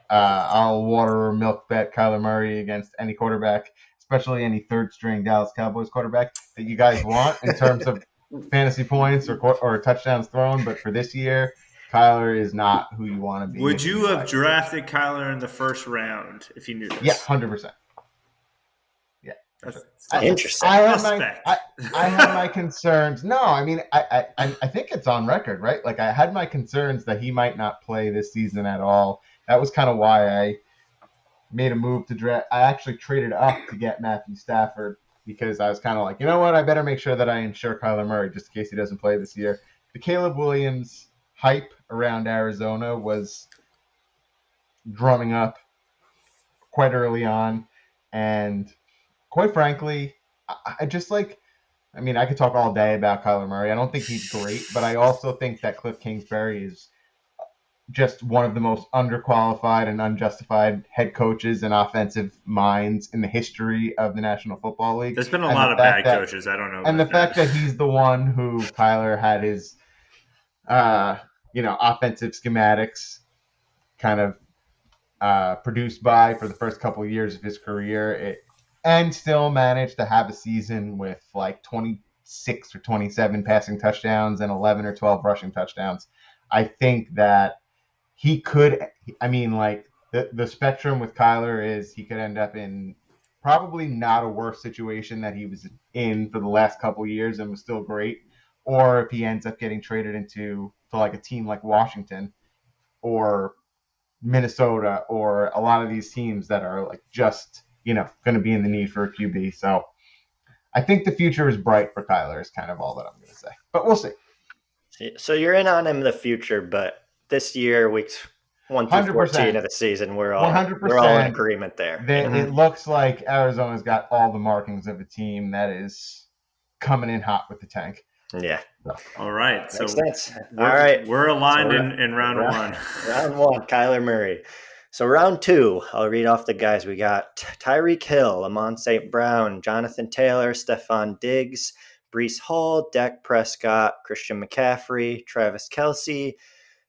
I'll water or milk bet Kyler Murray against any quarterback, especially any third string Dallas Cowboys quarterback that you guys want in terms of fantasy points or touchdowns thrown. But for this year, Kyler is not who you want to be. Would you have drafted Kyler in the first round if you knew this? Yeah, 100%. Yeah, that's interesting. I had my concerns. No, I mean, I think it's on record, right? Like I had my concerns that he might not play this season at all. That was kind of why I made a move to draft. I actually traded up to get Matthew Stafford because I was kind of like, you know what? I better make sure that I insure Kyler Murray just in case he doesn't play this year. The Caleb Williams hype around Arizona was drumming up quite early on. And quite frankly, I just like, I mean, I could talk all day about Kyler Murray. I don't think he's great, but I also think that Cliff Kingsbury is just one of the most underqualified and unjustified head coaches and offensive minds in the history of the National Football League. There's been a lot of bad coaches. I don't know. And the fact that he's the one who Kyler had his, offensive schematics kind of produced by for the first couple of years of his career, and still managed to have a season with like 26 or 27 passing touchdowns and 11 or 12 rushing touchdowns. I think that he could, I mean, like the spectrum with Kyler is he could end up in probably not a worse situation that he was in for the last couple of years and was still great. Or if he ends up getting traded to like a team like Washington or Minnesota or a lot of these teams that are like just, going to be in the need for a QB. So I think the future is bright for Kyler is kind of all that I'm going to say. But we'll see. So you're in on him in the future, but this year, weeks 1 through 14 of the season, we're all in agreement there. It looks like Arizona's got all the markings of a team that is coming in hot with the tank. Yeah. All right. Makes sense. All right. We're aligned in round one. Round one, Kyler Murray. So round two, I'll read off the guys. We got Tyreek Hill, Amon St. Brown, Jonathan Taylor, Stephon Diggs, Breece Hall, Dak Prescott, Christian McCaffrey, Travis Kelce,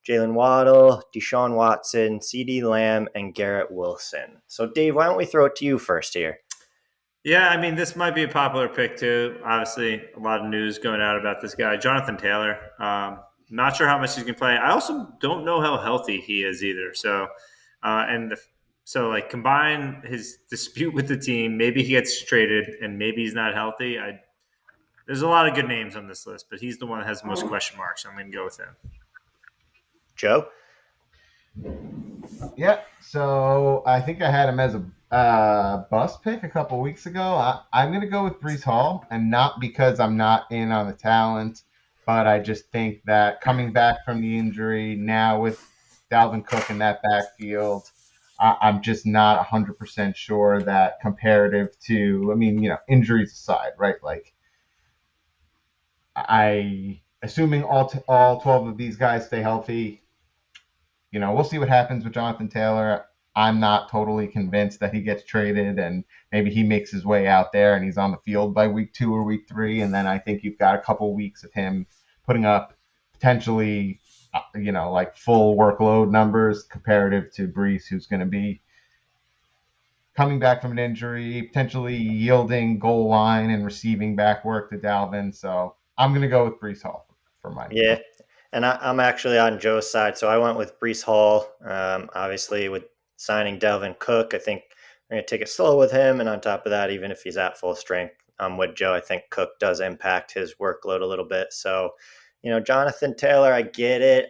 Jalen Waddle, Deshaun Watson, CeeDee Lamb, and Garrett Wilson. So, Dave, why don't we throw it to you first here? Yeah, I mean, this might be a popular pick too. Obviously, a lot of news going out about this guy, Jonathan Taylor. Not sure how much he's going to play. I also don't know how healthy he is either. So, combine his dispute with the team. Maybe he gets traded, and maybe he's not healthy. There's a lot of good names on this list, but he's the one that has the most question marks. So I'm going to go with him. Joe? Yeah, so I think I had him as a bust pick a couple weeks ago. I'm going to go with Breece Hall, and not because I'm not in on the talent, but I just think that coming back from the injury now with Dalvin Cook in that backfield, I'm just not 100% sure that comparative to, I mean, injuries aside, right? Like, assuming all 12 of these guys stay healthy, we'll see what happens with Jonathan Taylor. I'm not totally convinced that he gets traded and maybe he makes his way out there and he's on the field by week 2 or week 3. And then I think you've got a couple weeks of him putting up potentially, like full workload numbers comparative to Breece, who's going to be coming back from an injury, potentially yielding goal line and receiving back work to Dalvin. So I'm going to go with Brees Hall for mine. Yeah. And I'm actually on Joe's side. So I went with Brees Hall. Obviously, with signing Delvin Cook, I think we're going to take it slow with him. And on top of that, even if he's at full strength, I'm with Joe. I think Cook does impact his workload a little bit. So, Jonathan Taylor, I get it.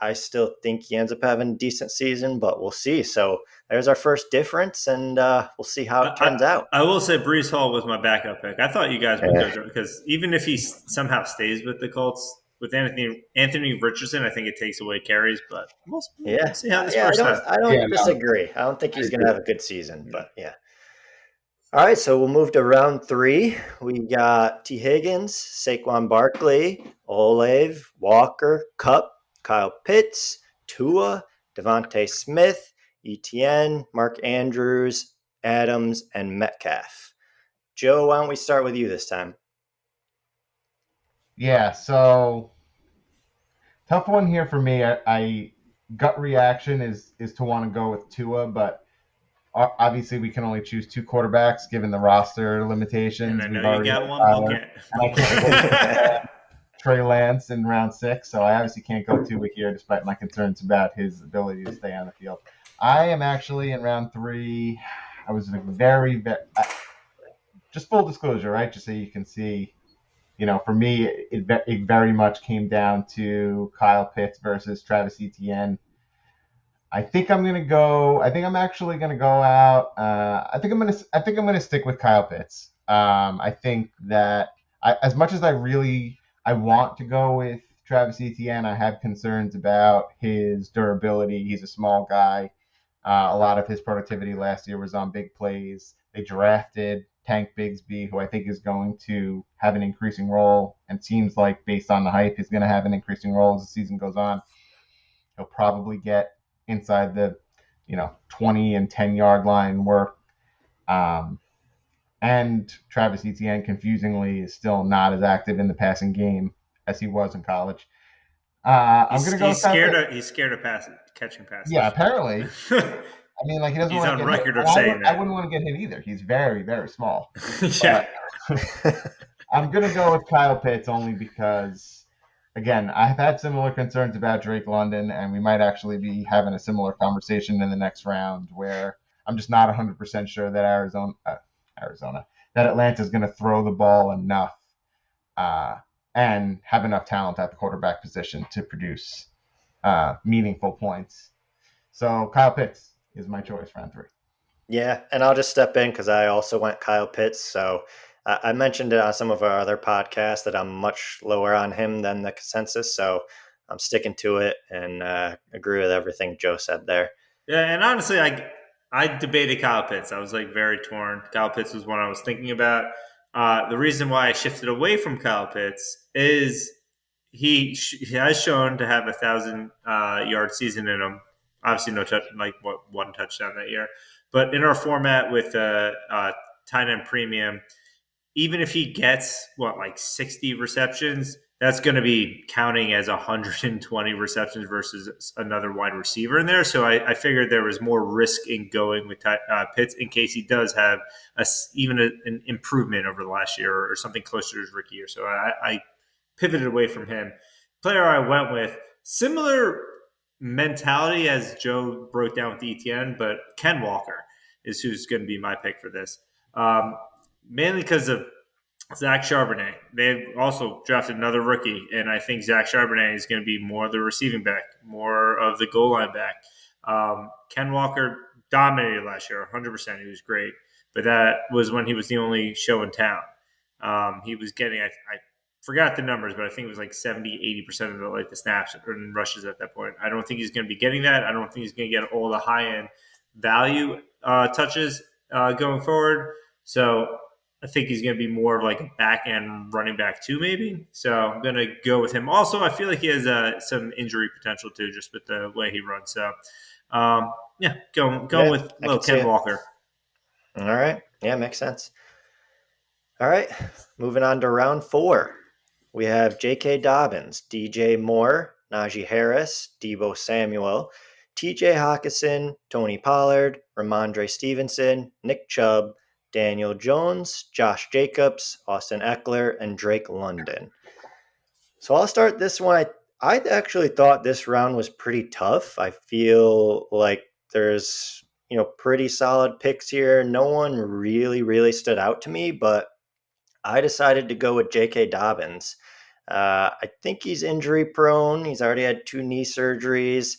I still think he ends up having a decent season, but we'll see. So there's our first difference, and we'll see how it turns out. I will say Brees Hall was my backup pick. I thought you guys would go because even if he somehow stays with the Colts with Anthony Richardson, I think it takes away carries. But we'll see how this works out. I don't disagree. I don't think he's going to have a good season, but yeah. All right, so we'll move to round 3. We got T. Higgins, Saquon Barkley, Olave, Walker, Kupp, Kyle Pitts, Tua, Devontae Smith, ETN, Mark Andrews, Adams, and Metcalf. Joe, why don't we start with you this time? Yeah, so tough one here for me. I gut reaction is to want to go with Tua, but obviously we can only choose 2 quarterbacks given the roster limitations. And I know you got one bucket. And I can't Trey Lance in round 6, so I obviously can't go Tua here despite my concerns about his ability to stay on the field. I am actually in round 3. I was very just full disclosure, right? Just so you can see, for me, it very much came down to Kyle Pitts versus Travis Etienne. I think I'm actually gonna go out. I think I'm gonna stick with Kyle Pitts. I think that as much as I want to go with Travis Etienne, I have concerns about his durability. He's a small guy. A lot of his productivity last year was on big plays. They drafted Tank Bigsby, who I think is going to have an increasing role, and seems like based on the hype, he's going to have an increasing role as the season goes on. He'll probably get inside the 20 and 10-yard line work. And Travis Etienne, confusingly, is still not as active in the passing game as he was in college. I'm going to go. He's scared of catching passes. Yeah, apparently. I mean, he doesn't. He's on record of saying that. I wouldn't want to get hit either. He's very, very small. Yeah. I'm going to go with Kyle Pitts only because, again, I've had similar concerns about Drake London, and we might actually be having a similar conversation in the next round where I'm just not 100% sure that that Atlanta is going to throw the ball enough and have enough talent at the quarterback position to produce meaningful points. So Kyle Pitts is my choice, round 3. Yeah, and I'll just step in because I also went Kyle Pitts. So I mentioned it on some of our other podcasts that I'm much lower on him than the consensus. So I'm sticking to it and agree with everything Joe said there. Yeah, and honestly, I debated Kyle Pitts. I was very torn. Kyle Pitts was one I was thinking about. The reason why I shifted away from Kyle Pitts is he has shown to have 1,000-yard season in him. Obviously, no one touchdown that year. But in our format with tight end premium, even if he gets 60 receptions, that's going to be counting as 120 receptions versus another wide receiver in there. So I figured there was more risk in going with Pitts in case he does have an improvement over the last year or something closer to his rookie year. So I pivoted away from him. Player I went with, similar mentality as Joe broke down with ETN, but Ken Walker is who's going to be my pick for this. Mainly because of Zach Charbonnet. They've also drafted another rookie, and I think Zach Charbonnet is going to be more of the receiving back, more of the goal line back. Ken Walker dominated last year, 100%. He was great, but that was when he was the only show in town. He was getting, I forgot the numbers, but I think it was 70, 80% of the snaps and rushes at that point. I don't think he's going to be getting that. I don't think he's going to get all the high-end value touches going forward. So I think he's going to be more of a back-end running back too, maybe. So I'm going to go with him. Also, I feel like he has some injury potential too, just with the way he runs. So, going with little Ken Walker. All right. Yeah, makes sense. All right. Moving on to round 4. We have J.K. Dobbins, DJ Moore, Najee Harris, Deebo Samuel, T.J. Hawkinson, Tony Pollard, Ramondre Stevenson, Nick Chubb, Daniel Jones, Josh Jacobs, Austin Eckler, and Drake London. So I'll start this one. I actually thought this round was pretty tough. I feel like there's, pretty solid picks here. No one really, really stood out to me, but I decided to go with J.K. Dobbins. I think he's injury prone. He's already had 2 knee surgeries.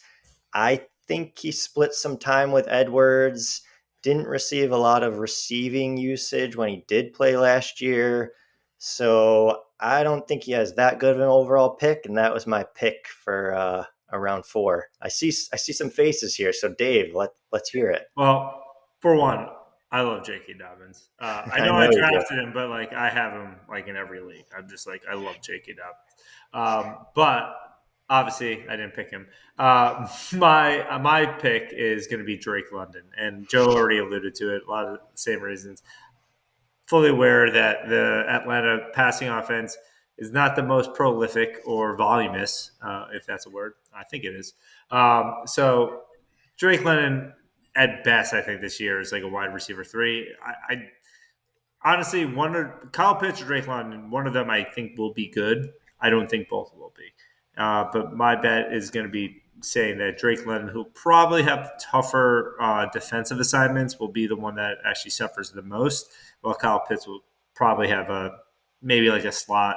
I think he split some time with Edwards. Didn't receive a lot of receiving usage when he did play last year. So I don't think he has that good of an overall pick, and that was my pick for around 4. I see some faces here. So Dave, let's hear it. Well, for one, I love J.K. Dobbins. I I know know I you do. drafted him, but like I have him like in every league. I'm just like I love J.K. Dobbins. But obviously, I didn't pick him. My pick is going to be Drake London, and Joe already alluded to it. A lot of the same reasons. Fully aware that the Atlanta passing offense is not the most prolific or voluminous, if that's a word. I think it is. So Drake London, at best, I think this year is like a wide receiver 3. I honestly, Kyle Pitts or Drake London, one of them I think will be good. I don't think both will be. But my bet is going to be saying that Drake London, who probably have tougher defensive assignments, will be the one that actually suffers the most. While Kyle Pitts will probably have maybe like a slot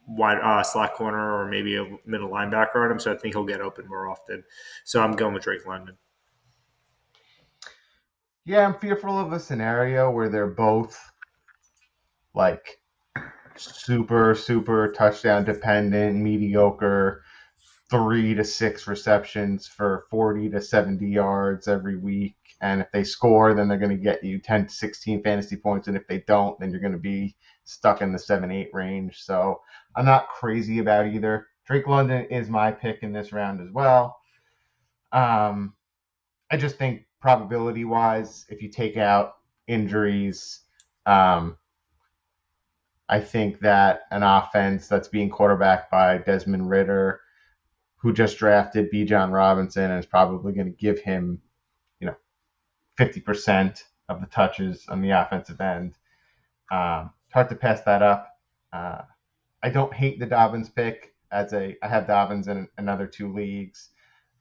corner or maybe a middle linebacker on him. So I think he'll get open more often. So I'm going with Drake London. Yeah, I'm fearful of a scenario where they're both like super, super touchdown dependent, mediocre, 3 to 6 receptions for 40 to 70 yards every week. And if they score, then they're going to get you 10 to 16 fantasy points. And if they don't, then you're going to be stuck in the 7-8 range. So I'm not crazy about either. Drake London is my pick in this round as well. I just think probability wise, if you take out injuries, I think that an offense that's being quarterbacked by Desmond Ridder, who just drafted Bijan Robinson, and is probably going to give him, 50% of the touches on the offensive end. Hard to pass that up. I don't hate the Dobbins pick. I have Dobbins in another 2 leagues.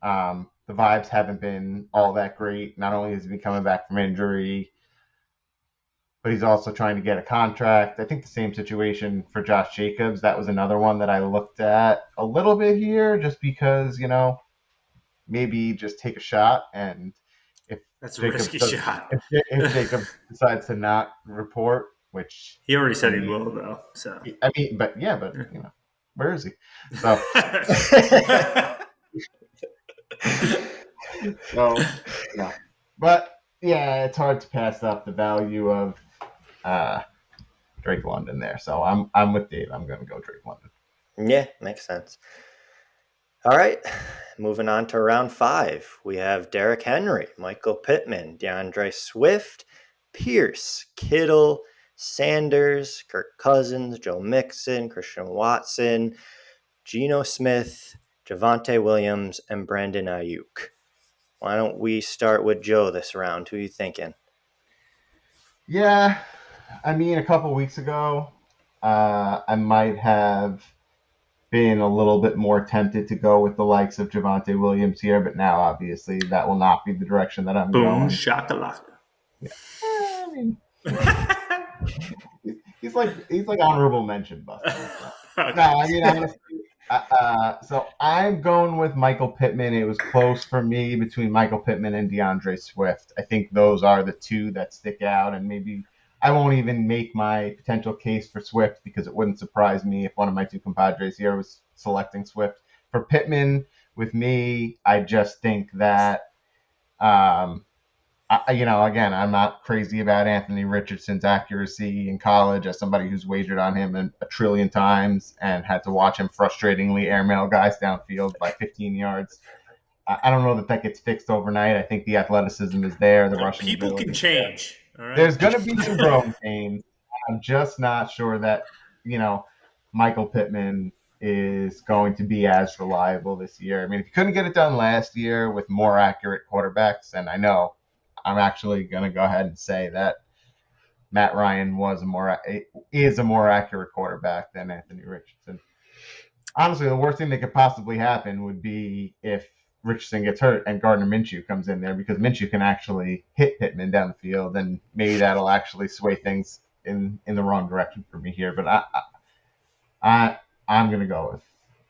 The vibes haven't been all that great. Not only is he coming back from injury, but he's also trying to get a contract. I think the same situation for Josh Jacobs. That was another one that I looked at a little bit here just because, maybe just take a shot. And if That's a Jacobs risky shot. if Jacobs decides to not report, which He already said he will, though. So I mean, but where is he? So so yeah, but yeah, it's hard to pass up the value of Drake London there. So I'm with Dave. I'm going to go Drake London. Yeah, makes sense. All right, moving on to round 5. We have Derrick Henry, Michael Pittman, DeAndre Swift, Pierce, Kittle, Sanders, Kirk Cousins, Joe Mixon, Christian Watson, Geno Smith, Javonte Williams, and Brandon Ayuk. Why don't we start with Joe this round? Who are you thinking? Yeah, I mean, a couple weeks ago, I might have been a little bit more tempted to go with the likes of Javonte Williams here, but now obviously that will not be the direction that I'm boom going. shakalaka. Yeah. I mean, he's like honorable mention busting. So. No, I mean honestly. So I'm going with Michael Pittman. It was close for me between Michael Pittman and DeAndre Swift. I think those are the two that stick out, and maybe I won't even make my potential case for Swift because it wouldn't surprise me if one of my 2 compadres here was selecting Swift. For Pittman, with me, I just think that again, I'm not crazy about Anthony Richardson's accuracy in college as somebody who's wagered on him a trillion times and had to watch him frustratingly airmail guys downfield by 15 yards. I don't know that gets fixed overnight. I think the athleticism is there. The rushing People ability can is there. change. All right? There's going to be some growing pains. I'm just not sure that, Michael Pittman is going to be as reliable this year. I mean, if you couldn't get it done last year with more accurate quarterbacks, and I know I'm actually going to go ahead and say that Matt Ryan is a more accurate quarterback than Anthony Richardson. honestly, the worst thing that could possibly happen would be if Richardson gets hurt and Gardner Minshew comes in there, because Minshew can actually hit Pittman down the field, and maybe that'll actually sway things in the wrong direction for me here. But I'm gonna go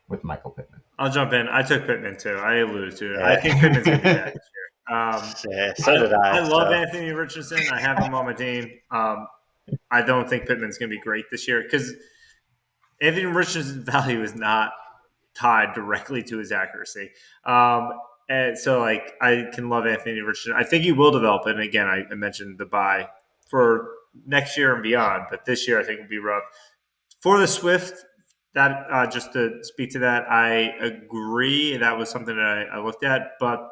with Michael Pittman. I'll jump in. I took Pittman too. I alluded to it. Yeah. I think Pittman's going to be bad this year. Yeah, so did I. I love so. Anthony Richardson. I have him on my team. I don't think Pittman's going to be great this year because Anthony Richardson's value is not tied directly to his accuracy. And so, like, I can love Anthony Richardson. I think he will develop. And again, I mentioned the buy for next year and beyond, but this year I think will be rough. For the Swift, that just to speak to that, I agree. That was something that I looked at, but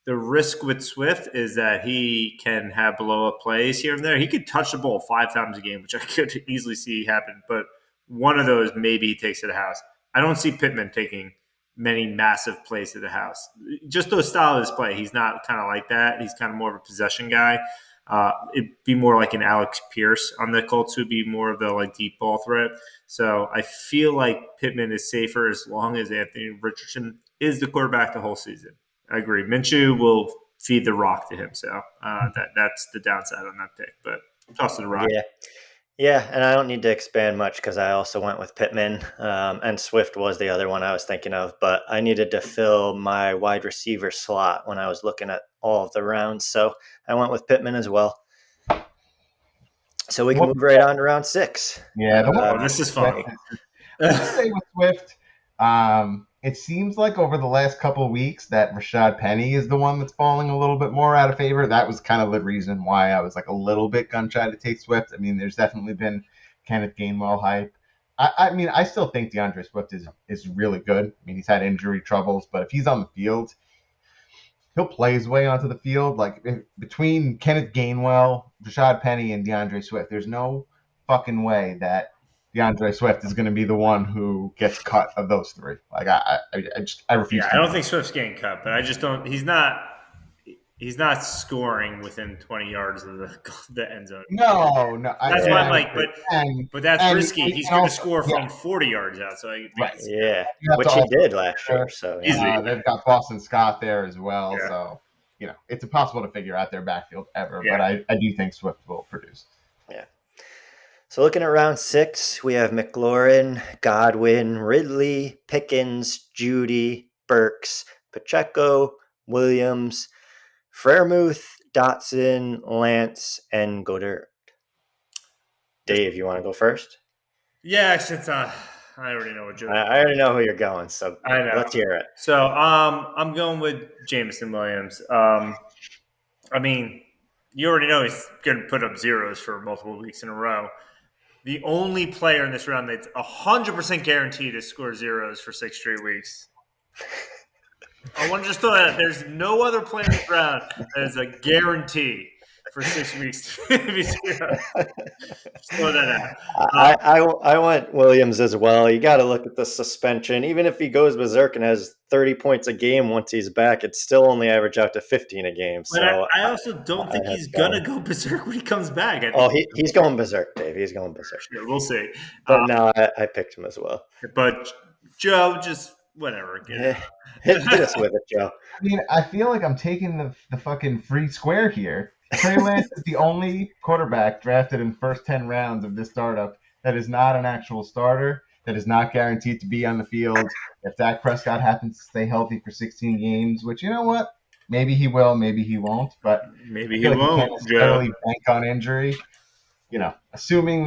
the risk with Swift is that he can have blow up plays here and there. He could touch the ball 5 times a game, which I could easily see happen. But one of those, maybe he takes to the house. I don't see Pittman taking many massive plays to the house. Just those style of his play, he's not kind of like that. He's kind of more of a possession guy. It'd be more like an Alex Pierce on the Colts, who'd be more of the like deep ball threat. So I feel like Pittman is safer as long as Anthony Richardson is the quarterback the whole season. I agree. Minshew will feed the rock to him, so that's the downside on that pick. But toss to the rock. Yeah, and I don't need to expand much because I also went with Pittman, and Swift was the other one I was thinking of. But I needed to fill my wide receiver slot when I was looking at all of the rounds, so I went with Pittman as well. So we can move right on to round 6. Yeah, this is funny. Stay with Swift. It seems like over the last couple of weeks that Rashad Penny is the one that's falling a little bit more out of favor. That was kind of the reason why I was like a little bit gun-shy to take Swift. I mean, there's definitely been Kenneth Gainwell hype. I mean, I still think DeAndre Swift is really good. I mean, he's had injury troubles, but if he's on the field, he'll play his way onto the field. Like between Kenneth Gainwell, Rashad Penny, and DeAndre Swift, there's no fucking way that DeAndre Swift is going to be the one who gets cut of those 3. Like I refuse. Yeah, I don't think Swift's getting cut, but I just don't. He's not scoring within 20 yards of the end zone. No. That's why I'm like, but that's risky. He's going to score from 40 yards out. So yeah, which he did last year. So they've got Boston Scott there as well. Yeah. So it's impossible to figure out their backfield ever. Yeah. But I do think Swift will produce. Yeah. So looking at round 6, we have McLaurin, Godwin, Ridley, Pickens, Judy, Burks, Pacheco, Williams, Freiermuth, Dotson, Lance, and Goddard. Dave, you want to go first? Yeah, since I already know what I already know who you're going, so let's hear it. So I'm going with Jameson Williams. I mean, you already know he's going to put up zeros for multiple weeks in a row. The only player in this round that's 100% guaranteed to score zeros for 6 straight weeks. I want to just throw that out. There's no other player in this round that is a guarantee for 6 weeks to be zeros. Just throw that out. I went Williams as well. You got to look at the suspension. Even if he goes berserk and has 30 points a game once he's back, it's still only average out to 15 a game. So I also don't think he's going to go berserk when he comes back. He's going berserk, Dave. He's going berserk. Sure, we'll see. But no, I picked him as well. But Joe, just whatever. Hit us with it, Joe. I mean, I feel like I'm taking the fucking free square here. Trey Lance is the only quarterback drafted in the first 10 rounds of this startup that is not an actual starter, that is not guaranteed to be on the field. If Dak Prescott happens to stay healthy for 16 games, which, you know what? Maybe he will, maybe he won't, but maybe he won't. Can't necessarily bank on injury. Assuming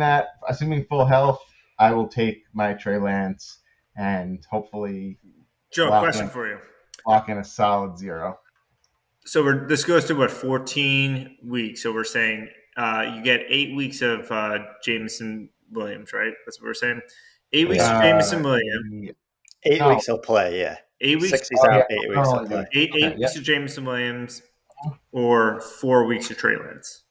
full health, I will take my Trey Lance and hopefully Joe, question for you. Lock in a solid 0. So this goes to 14 weeks. So we're saying you get 8 weeks of Jameson Williams, right? That's what we're saying. 8 weeks of Jameson Williams. 8 weeks he'll play, yeah. 8 weeks. 6 he's out. 8 weeks he'll play. 8 weeks of Jameson Williams, or 4 weeks of Trey Lance.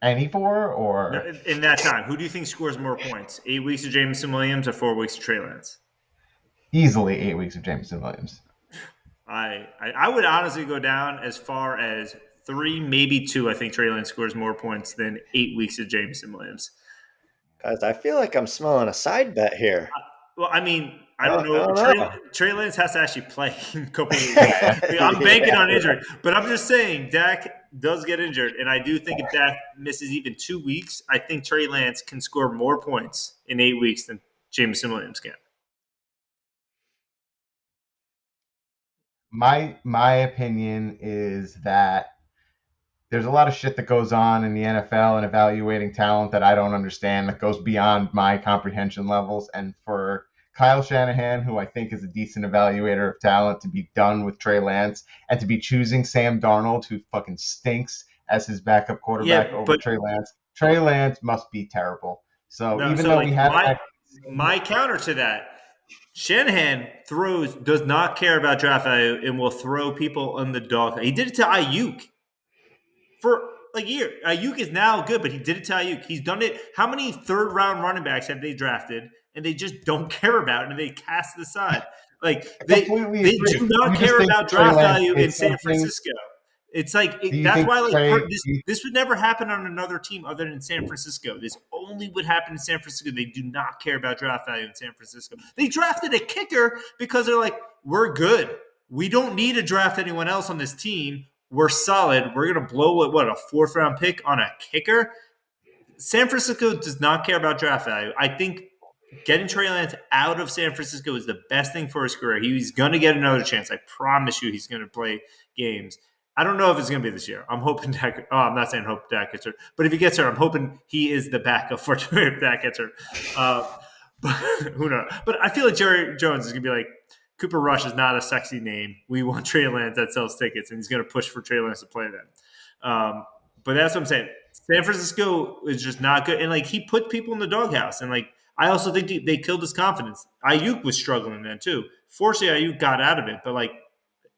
Any 4 or in that time, who do you think scores more points? 8 weeks of Jameson Williams or 4 weeks of Trey Lance? Easily 8 weeks of Jameson Williams. I would honestly go down as far as 3, maybe 2. I think Trey Lance scores more points than 8 weeks of Jameson Williams. Guys, I feel like I'm smelling a side bet here. Well, I mean, I don't I know. don't Trey, know. Trey Lance has to actually play in a couple of weeks. Yeah. I'm banking on Yeah. injury, but I'm just saying Dak does get injured, and I do think if Dak misses even 2 weeks, I think Trey Lance can score more points in 8 weeks than Jameson Williams can. My opinion is that there's a lot of shit that goes on in the NFL and evaluating talent that I don't understand, that goes beyond my comprehension levels. And for Kyle Shanahan, who I think is a decent evaluator of talent, to be done with Trey Lance and to be choosing Sam Darnold, who fucking stinks, as his backup quarterback Yeah, over but Trey Lance must be terrible. So no. even So though we like haven't my counter to that, Shanahan does not care about draft value and will throw people on the dog. He did it to Ayuk for a year. Ayuk is now good, but he did it to Ayuk. He's done it. How many third round running backs have they drafted and they just don't care about it and they cast it aside? Like completely they agree. do not You just care think about Trey draft Lance value in did San something. Francisco. It's like Do you that's think why like Trey? this would never happen on another team other than San Francisco. This only would happen in San Francisco. They do not care about draft value in San Francisco. They drafted a kicker because they're like, we're good. We don't need to draft anyone else on this team. We're solid. We're gonna blow a 4th round pick on a kicker. San Francisco does not care about draft value. I think getting Trey Lance out of San Francisco is the best thing for his career. He's going to get another chance. I promise you he's going to play games. I don't know if it's going to be this year. I'm hoping Dak. Oh, I'm not saying hope Dak gets hurt, but if he gets hurt, I'm hoping he is the backup for if Dak gets hurt. But who knows? But I feel like Jerry Jones is going to be like, Cooper Rush is not a sexy name. We want Trey Lance that sells tickets, and he's going to push for Trey Lance to play them. But that's what I'm saying. San Francisco is just not good, and like he put people in the doghouse, and like I also think they killed his confidence. Ayuk was struggling then too. Fortunately, Ayuk got out of it, but like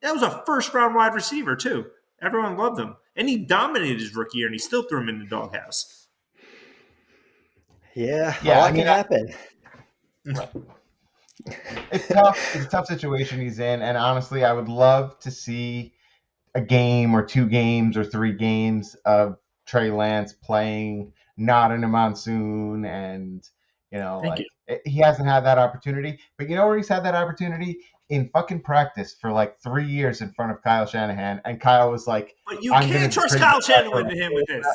that was a 1st-round wide receiver too. Everyone loved him, and he dominated his rookie year, and he still threw him in the doghouse. Yeah, a Yeah, lot I mean, can happen. it's tough. It's a tough situation he's in, and honestly, I would love to see a game or 2 games or 3 games of Trey Lance playing not in a monsoon, and Thank you. he hasn't had that opportunity. But you know where he's had that opportunity? In fucking practice for like 3 years in front of Kyle Shanahan, and Kyle was like, But you "I'm can't gonna trust trade Kyle this guy for Shanahan with him with this.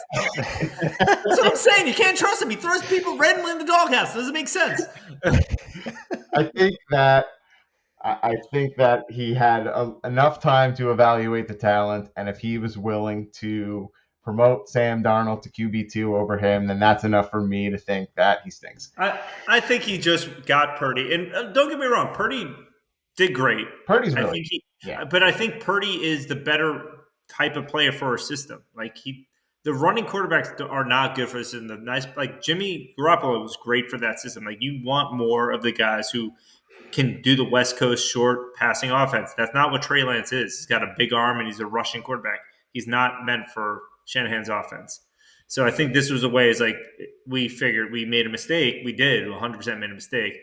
That's what I'm saying. You can't trust him. He throws people randomly in the doghouse. Doesn't make sense. I think that he had enough time to evaluate the talent, and if he was willing to promote Sam Darnold to QB2 over him, then that's enough for me to think that he stinks. I think he just got Purdy, and don't get me wrong, Purdy did great. Purdy's I really, think yeah. but I think Purdy is the better type of player for our system. Like the running quarterbacks are not good for the system. The nice, like Jimmy Garoppolo was great for that system. Like you want more of the guys who can do the West Coast short passing offense. That's not what Trey Lance is. He's got a big arm and he's a rushing quarterback. He's not meant for Shanahan's offense. So I think this was a way. Is like we figured we made a mistake. We did 100% made a mistake.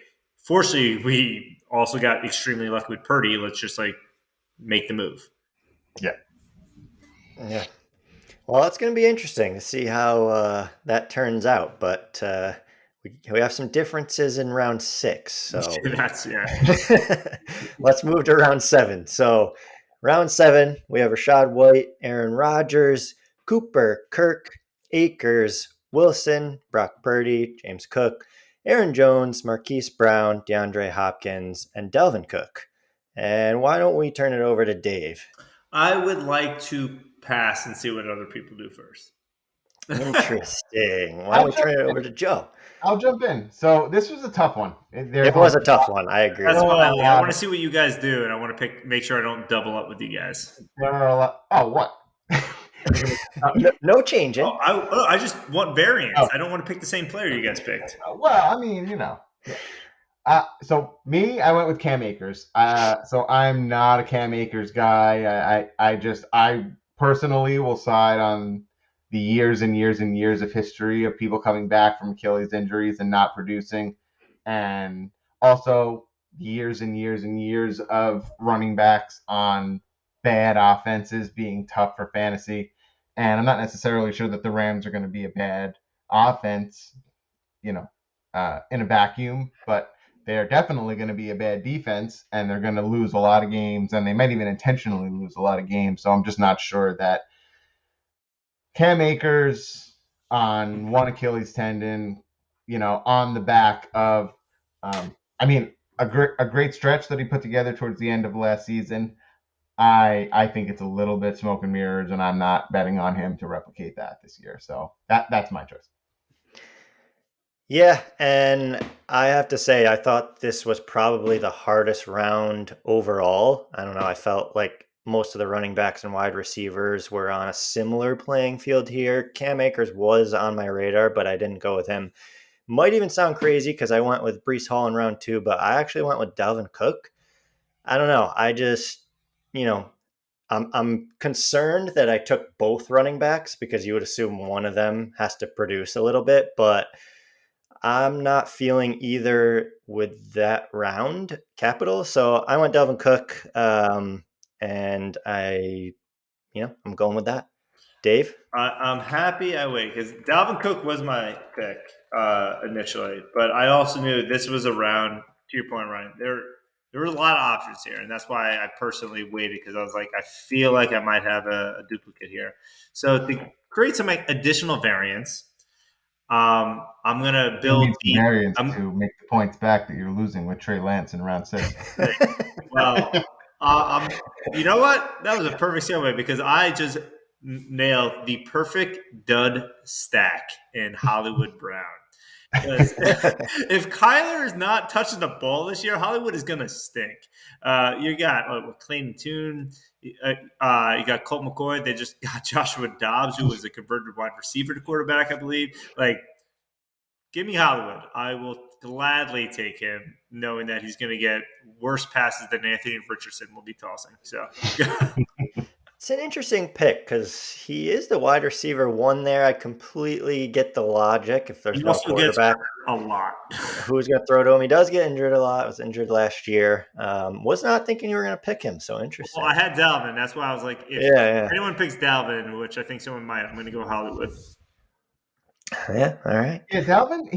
Fortunately, we also got extremely lucky with Purdy. Let's just like make the move. Yeah. Yeah. Well, it's going to be interesting to see how that turns out. But we have some differences in round 6. So That's let's move to round 7. So round 7, we have Rachaad White, Aaron Rodgers, Cooper, Kirk, Akers, Wilson, Brock Purdy, James Cook, Aaron Jones, Marquise Brown, DeAndre Hopkins, and Delvin Cook. And why don't we turn it over to Dave? I would like to pass and see what other people do first. Interesting. Why don't we turn it over to Joe? I'll jump in. So this was a tough one. It was a tough one. I agree. That's why I want to see what you guys do, and I want to make sure I don't double up with you guys. There are a lot. Oh, what? No changing. I just want variance. I don't want to pick the same player you guys picked. Well, I mean, so me, I went with Cam Akers. So I'm not a Cam Akers guy. I personally will side on the years and years and years of history of people coming back from Achilles injuries and not producing, and also years and years and years of running backs on bad offenses being tough for fantasy. And I'm not necessarily sure that the Rams are going to be a bad offense, in a vacuum, but they're definitely going to be a bad defense, and they're going to lose a lot of games, and they might even intentionally lose a lot of games. So I'm just not sure that Cam Akers on one Achilles tendon, on the back of, I mean, a great stretch that he put together towards the end of last season. I think it's a little bit smoke and mirrors, and I'm not betting on him to replicate that this year. So that's my choice. Yeah, and I have to say, I thought this was probably the hardest round overall. I don't know. I felt like most of the running backs and wide receivers were on a similar playing field here. Cam Akers was on my radar, but I didn't go with him. Might even sound crazy because I went with Brees Hall in round 2, but I actually went with Dalvin Cook. I don't know. I just, you know, I'm concerned that I took both running backs because you would assume one of them has to produce a little bit, but I'm not feeling either with that round capital. So I went Dalvin Cook, and I'm going with that. Dave? I'm happy I wait because Dalvin Cook was my pick initially, but I also knew this was a round. To your point, Ryan, there were a lot of options here, and that's why I personally waited because I was like, I feel like I might have a duplicate here. So to create some additional variance, I'm gonna You build need some variance to make the points back that you're losing with Trey Lance in round 6. Well, you know what? That was a perfect segue because I just nailed the perfect dud stack in Hollywood Brown. Because if Kyler is not touching the ball this year, Hollywood is going to stink. You got Clayton Tune. You got Colt McCoy. They just got Joshua Dobbs, who was a converted wide receiver to quarterback, I believe. Like, give me Hollywood. I will gladly take him, knowing that he's going to get worse passes than Anthony Richardson will be tossing. So, It's an interesting pick because he is the wide receiver one there. I completely get the logic. If there's he no also gets quarterback, a lot. who's going to throw to him? He does get injured a lot. Was injured last year. Was not thinking you were going to pick him. So interesting. Well, I had Dalvin. That's why I was like, if anyone picks Dalvin, which I think someone might, I'm going to go Hollywood. Yeah, all right. Yeah, Dalvin,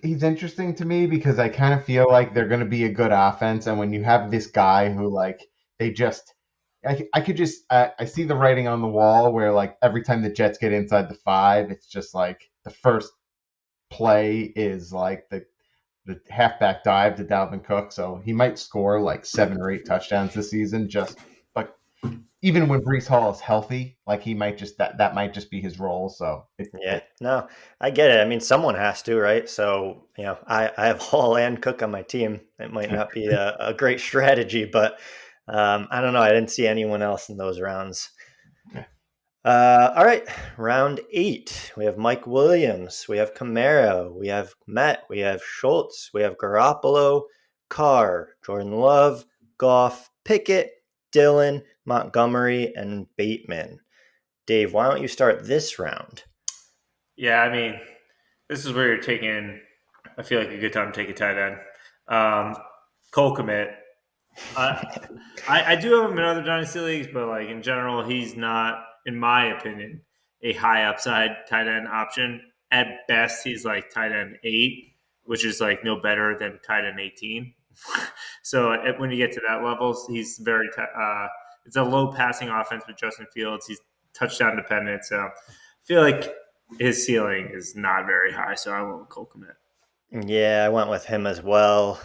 he's interesting to me because I kind of feel like they're going to be a good offense, and when you have this guy who I could just I see the writing on the wall where like every time the Jets get inside the 5, it's just like the first play is like the halfback dive to Dalvin Cook, so he might score like 7 or 8 touchdowns this season. Just like even when Brees Hall is healthy, like he might just that might just be his role. So no, I get it. I mean, someone has to, right? So I have Hall and Cook on my team. It might not be a great strategy, but I don't know. I didn't see anyone else in those rounds. All right, round 8. We have Mike Williams, we have Kamara, we have Met, we have Schultz, we have Garoppolo, Carr, Jordan Love, Goff, Pickett, Dillon, Montgomery, and Bateman. Dave, why don't you start this round? Yeah, I mean, this is where you're taking. I feel like a good time to take a tight end. Cole Kmet. I do have him in other dynasty leagues, but like in general, he's not, in my opinion, a high upside tight end option. At best, he's like tight end 8, which is like no better than tight end 18. So when you get to that level, he's very. It's a low passing offense with Justin Fields. He's touchdown dependent, so I feel like his ceiling is not very high. So I went with Cole Kmet. Yeah, I went with him as well.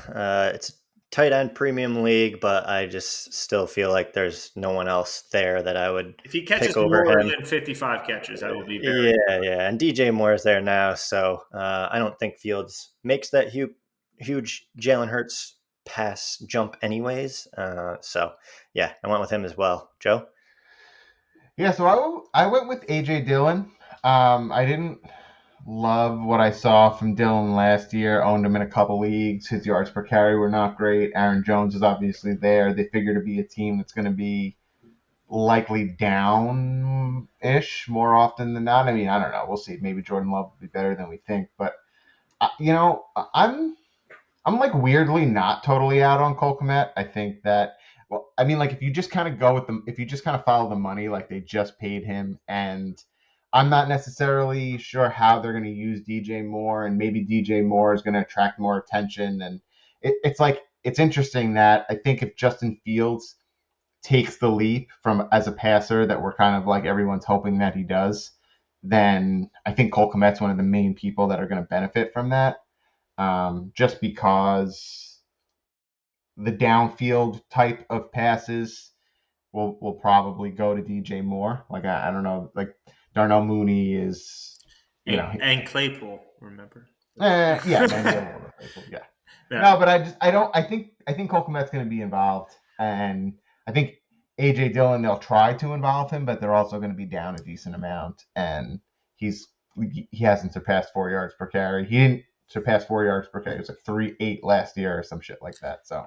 It's a tight end premium league, but I just still feel like there's no one else there that I would if he catches pick over more him. than 55 catches, I will be very Yeah, and DJ Moore is there now, so I don't think Fields makes that huge Jalen Hurts pass jump anyways. So yeah, I went with him as well. Joe? Yeah, so I went with AJ Dillon. I didn't love what I saw from Dillon last year. Owned him in a couple leagues. His yards per carry were not great. Aaron Jones is obviously there. They figure to be a team that's going to be likely down-ish more often than not. I mean, I don't know. We'll see. Maybe Jordan Love will be better than we think. But, I'm like weirdly not totally out on Cole Kmet. I think that, well, I mean, like if you just kind of go with them, if you just kind of follow the money, like they just paid him, and I'm not necessarily sure how they're going to use DJ Moore, and maybe DJ Moore is going to attract more attention, and it's interesting that I think if Justin Fields takes the leap from as a passer that we're kind of like everyone's hoping that he does, then I think Cole Kmet's one of the main people that are going to benefit from that. Just because the downfield type of passes will probably go to DJ Moore. Like I don't know, like Darnell Mooney is, and Claypool, remember? Yeah, maybe a little bit Claypool, yeah. Yeah. No, but I think Cole Kmet's going to be involved, and I think AJ Dillon, they'll try to involve him, but they're also going to be down a decent amount, and he hasn't surpassed 4 yards per carry. He didn't surpass 4 yards per carry. It was like 3.8 last year or some shit like that. So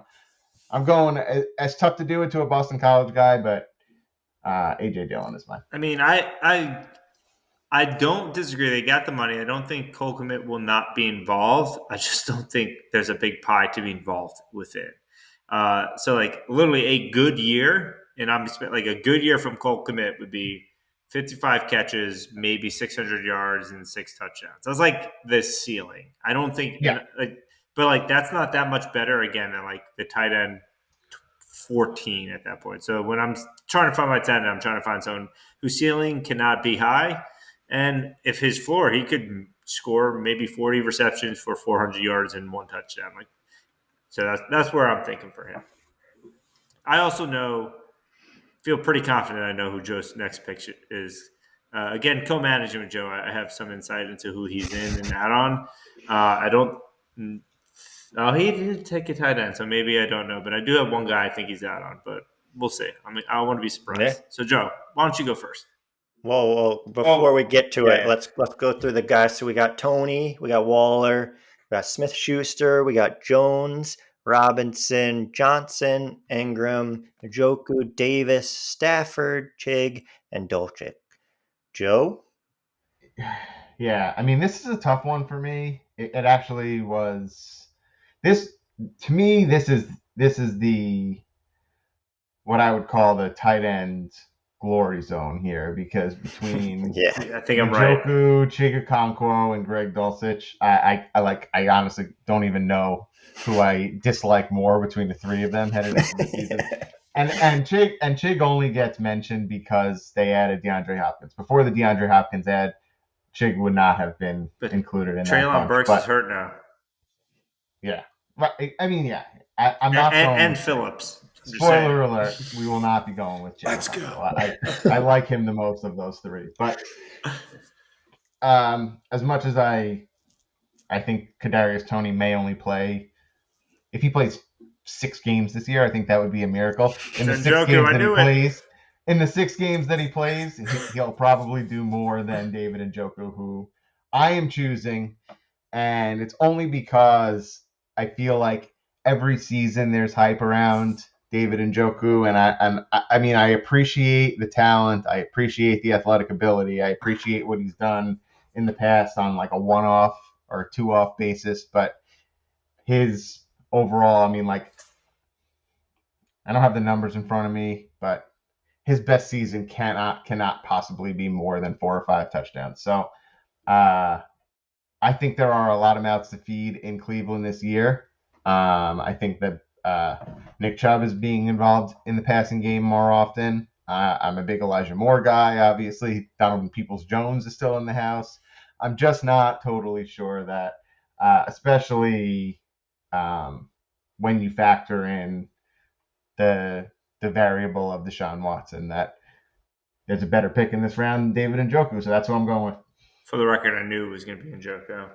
I'm going as tough to do it to a Boston College guy, but AJ Dillon is mine. I mean, I don't disagree. They got the money. I don't think Cole Kmet will not be involved. I just don't think there's a big pie to be involved with it. So, like, literally a good year, and I'm like a good year from Cole Kmet would be 55 catches, maybe 600 yards, and 6 touchdowns. That's like the ceiling. I don't think, but like that's not that much better again than like the tight end 14 at that point. So when I'm trying to find my tight end, I'm trying to find someone whose ceiling cannot be high. And if his floor, he could score maybe 40 receptions for 400 yards and 1 touchdown. Like, so that's where I'm thinking for him. I also feel pretty confident I know who Joe's next pick is. Again, co-managing with Joe, I have some insight into who he's in and out on. I don't. Oh, he didn't take a tight end, so maybe I don't know. But I do have one guy I think he's out on, but we'll see. I mean, I want to be surprised. Yeah. So, Joe, why don't you go first? Well, before we get to it, let's go through the guys. So we got Tony, we got Waller, we got Smith-Schuster, we got Jones, Robinson, Johnson, Ingram, Njoku, Davis, Stafford, Chig, and Dolchik. Joe? Yeah, I mean, this is a tough one for me. It actually was. This to me, this is the what I would call the tight end glory zone here, because between I think I'm right. Njoku, Chigakonkwo, and Greg Dulcich, I honestly don't even know who I dislike more between the three of them headed into the season. And Chig only gets mentioned because they added DeAndre Hopkins. Before the DeAndre Hopkins ad, Chig would not have been included in that. Treylon Burks is hurt now. Yeah, right. I mean, yeah, I'm not and Phillips. Spoiler alert: we will not be going with Chig. Let's go. I like him the most of those three, but as much as I think Kadarius Toney may only play, if he plays 6 games this year, I think that would be a miracle. In the 6 games that he plays, he'll probably do more than David Njoku, who I am choosing, and it's only because I feel like every season there's hype around David Njoku, and I mean, I appreciate the talent, I appreciate the athletic ability, I appreciate what he's done in the past on like a 1-off or 2-off basis, but his overall, I mean, like, I don't have the numbers in front of me, but his best season cannot possibly be more than 4 or 5 touchdowns. So I think there are a lot of mouths to feed in Cleveland this year. I think that Nick Chubb is being involved in the passing game more often. I'm a big Elijah Moore guy, obviously. Donovan Peoples-Jones is still in the house. I'm just not totally sure that, especially when you factor in the variable of Deshaun Watson, that there's a better pick in this round than David Njoku, so that's what I'm going with. For the record, I knew it was going to be Njoku.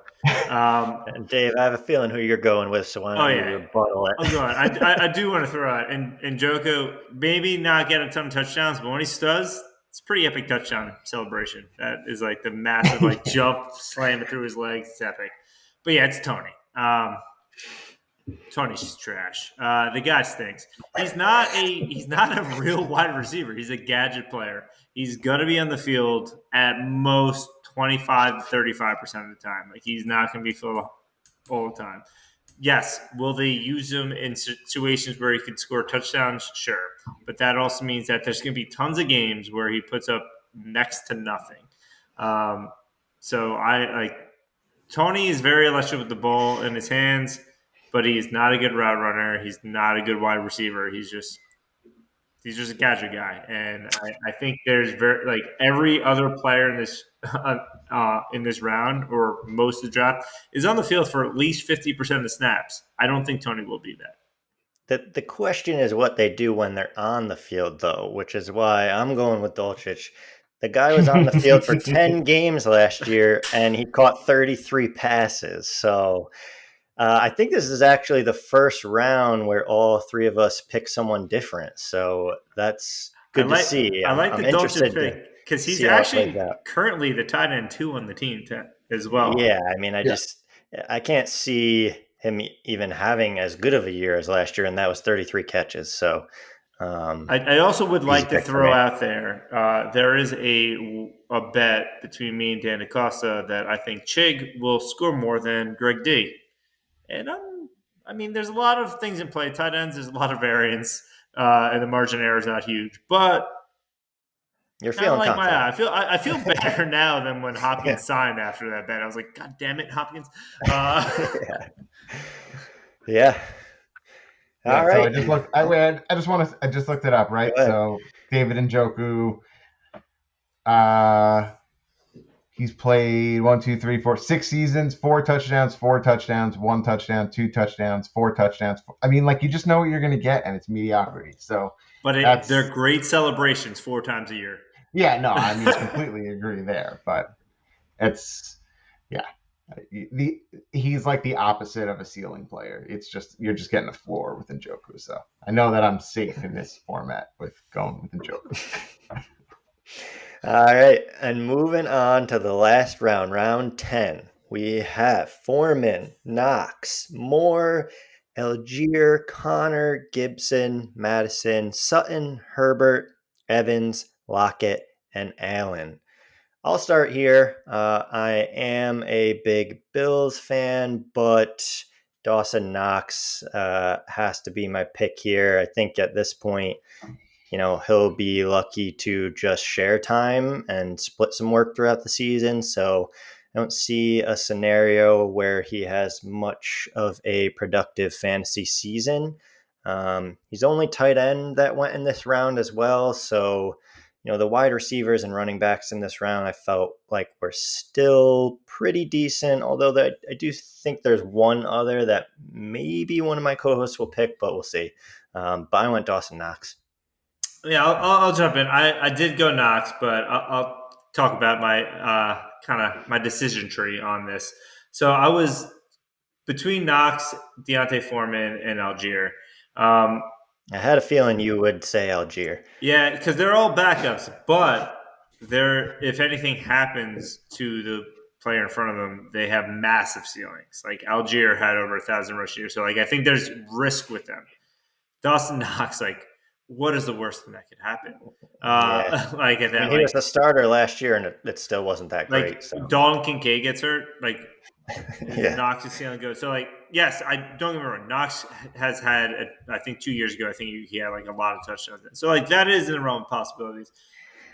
And Dave, I have a feeling who you're going with, so why don't you rebuttal it? I'm going. I do want to throw out, and Njoku maybe not get a ton of touchdowns, but when he does, it's a pretty epic touchdown celebration. That is like the massive jump, slam it through his legs. It's epic. But yeah, it's Tony. Tony's just trash. The guy stinks. He's not a real wide receiver. He's a gadget player. He's going to be on the field at most 25 to 35% of the time. Like, he's not going to be filled all the time. Yes, will they use him in situations where he could score touchdowns? Sure. But that also means that there's going to be tons of games where he puts up next to nothing. So Tony is very electric with the ball in his hands, but he's not a good route runner. He's not a good wide receiver. He's just a gadget guy, and I think there's very like every other player in this round or most of the draft is on the field for at least 50% of the snaps. I don't think Tony will be that. The question is what they do when they're on the field, though, which is why I'm going with Dulcich. The guy was on the field for 10 games last year, and he caught 33 passes. So I think this is actually the first round where all three of us pick someone different. So that's good to see. I like I'm the Dulcich interested to pick because he's see how it plays actually out. currently the tight end 2 on the team as well. Yeah, I mean, Yeah. I can't see him even having as good of a year as last year, and that was 33 catches. So I also would easy like to pick for throw me. out there is a bet between me and Dan Acosta that I think Chig will score more than Greg D. And I mean, there's a lot of things in play. Tight ends, there's a lot of variance, and the margin of error is not huge. But You're kind of feeling like my confident. eye. I feel better now than when Hopkins Yeah. signed after that bet. I was like, God damn it, Hopkins. Yeah. Yeah. Yeah, All so right. I just looked. I just looked it up, Go right? ahead. So David Njoku, he's played 6 seasons, 4 touchdowns, 1 touchdown, 2 touchdowns, 4 touchdowns. I mean, like you just know what you're going to get, and it's mediocrity. So But they're that's great celebrations 4 times a year. yeah, no, I mean, completely agree there, but it's yeah. He's like the opposite of a ceiling player. It's just you're just getting a floor with Njoku. So I know that I'm safe in this format with going with Njoku. All right. And moving on to the last round, round 10, we have Foreman, Knox, Moore, Algier, Connor, Gibson, Madison, Sutton, Herbert, Evans, Lockett, and Allen. I'll start here. I am a big Bills fan, but Dawson Knox has to be my pick here. I think at this point, he'll be lucky to just share time and split some work throughout the season. So I don't see a scenario where he has much of a productive fantasy season. He's only tight end that went in this round as well. So, the wide receivers and running backs in this round, I felt like were still pretty decent. Although I do think there's one other that maybe one of my co-hosts will pick, but we'll see. But I went Dawson Knox. Yeah, I'll jump in. I did go Knox, but I'll talk about my kind of my decision tree on this. So I was between Knox, Deontay Foreman, and Algier. I had a feeling you would say Algier. Yeah, because they're all backups, but if anything happens to the player in front of them, they have massive ceilings. Like Algier had over 1,000 rush years, so like I think there's risk with them. Dawson Knox, like, what is the worst thing that could happen? Yeah. Like at I mean, that, he was the starter last year, and it still wasn't that great. like So, Dalton Kincaid gets hurt, like is yeah. Knox is ceiling good? So like, yes, I don't get me wrong. Knox has had, I think 2 years ago, I think he had like a lot of touchdowns. So like that is in the realm of possibilities.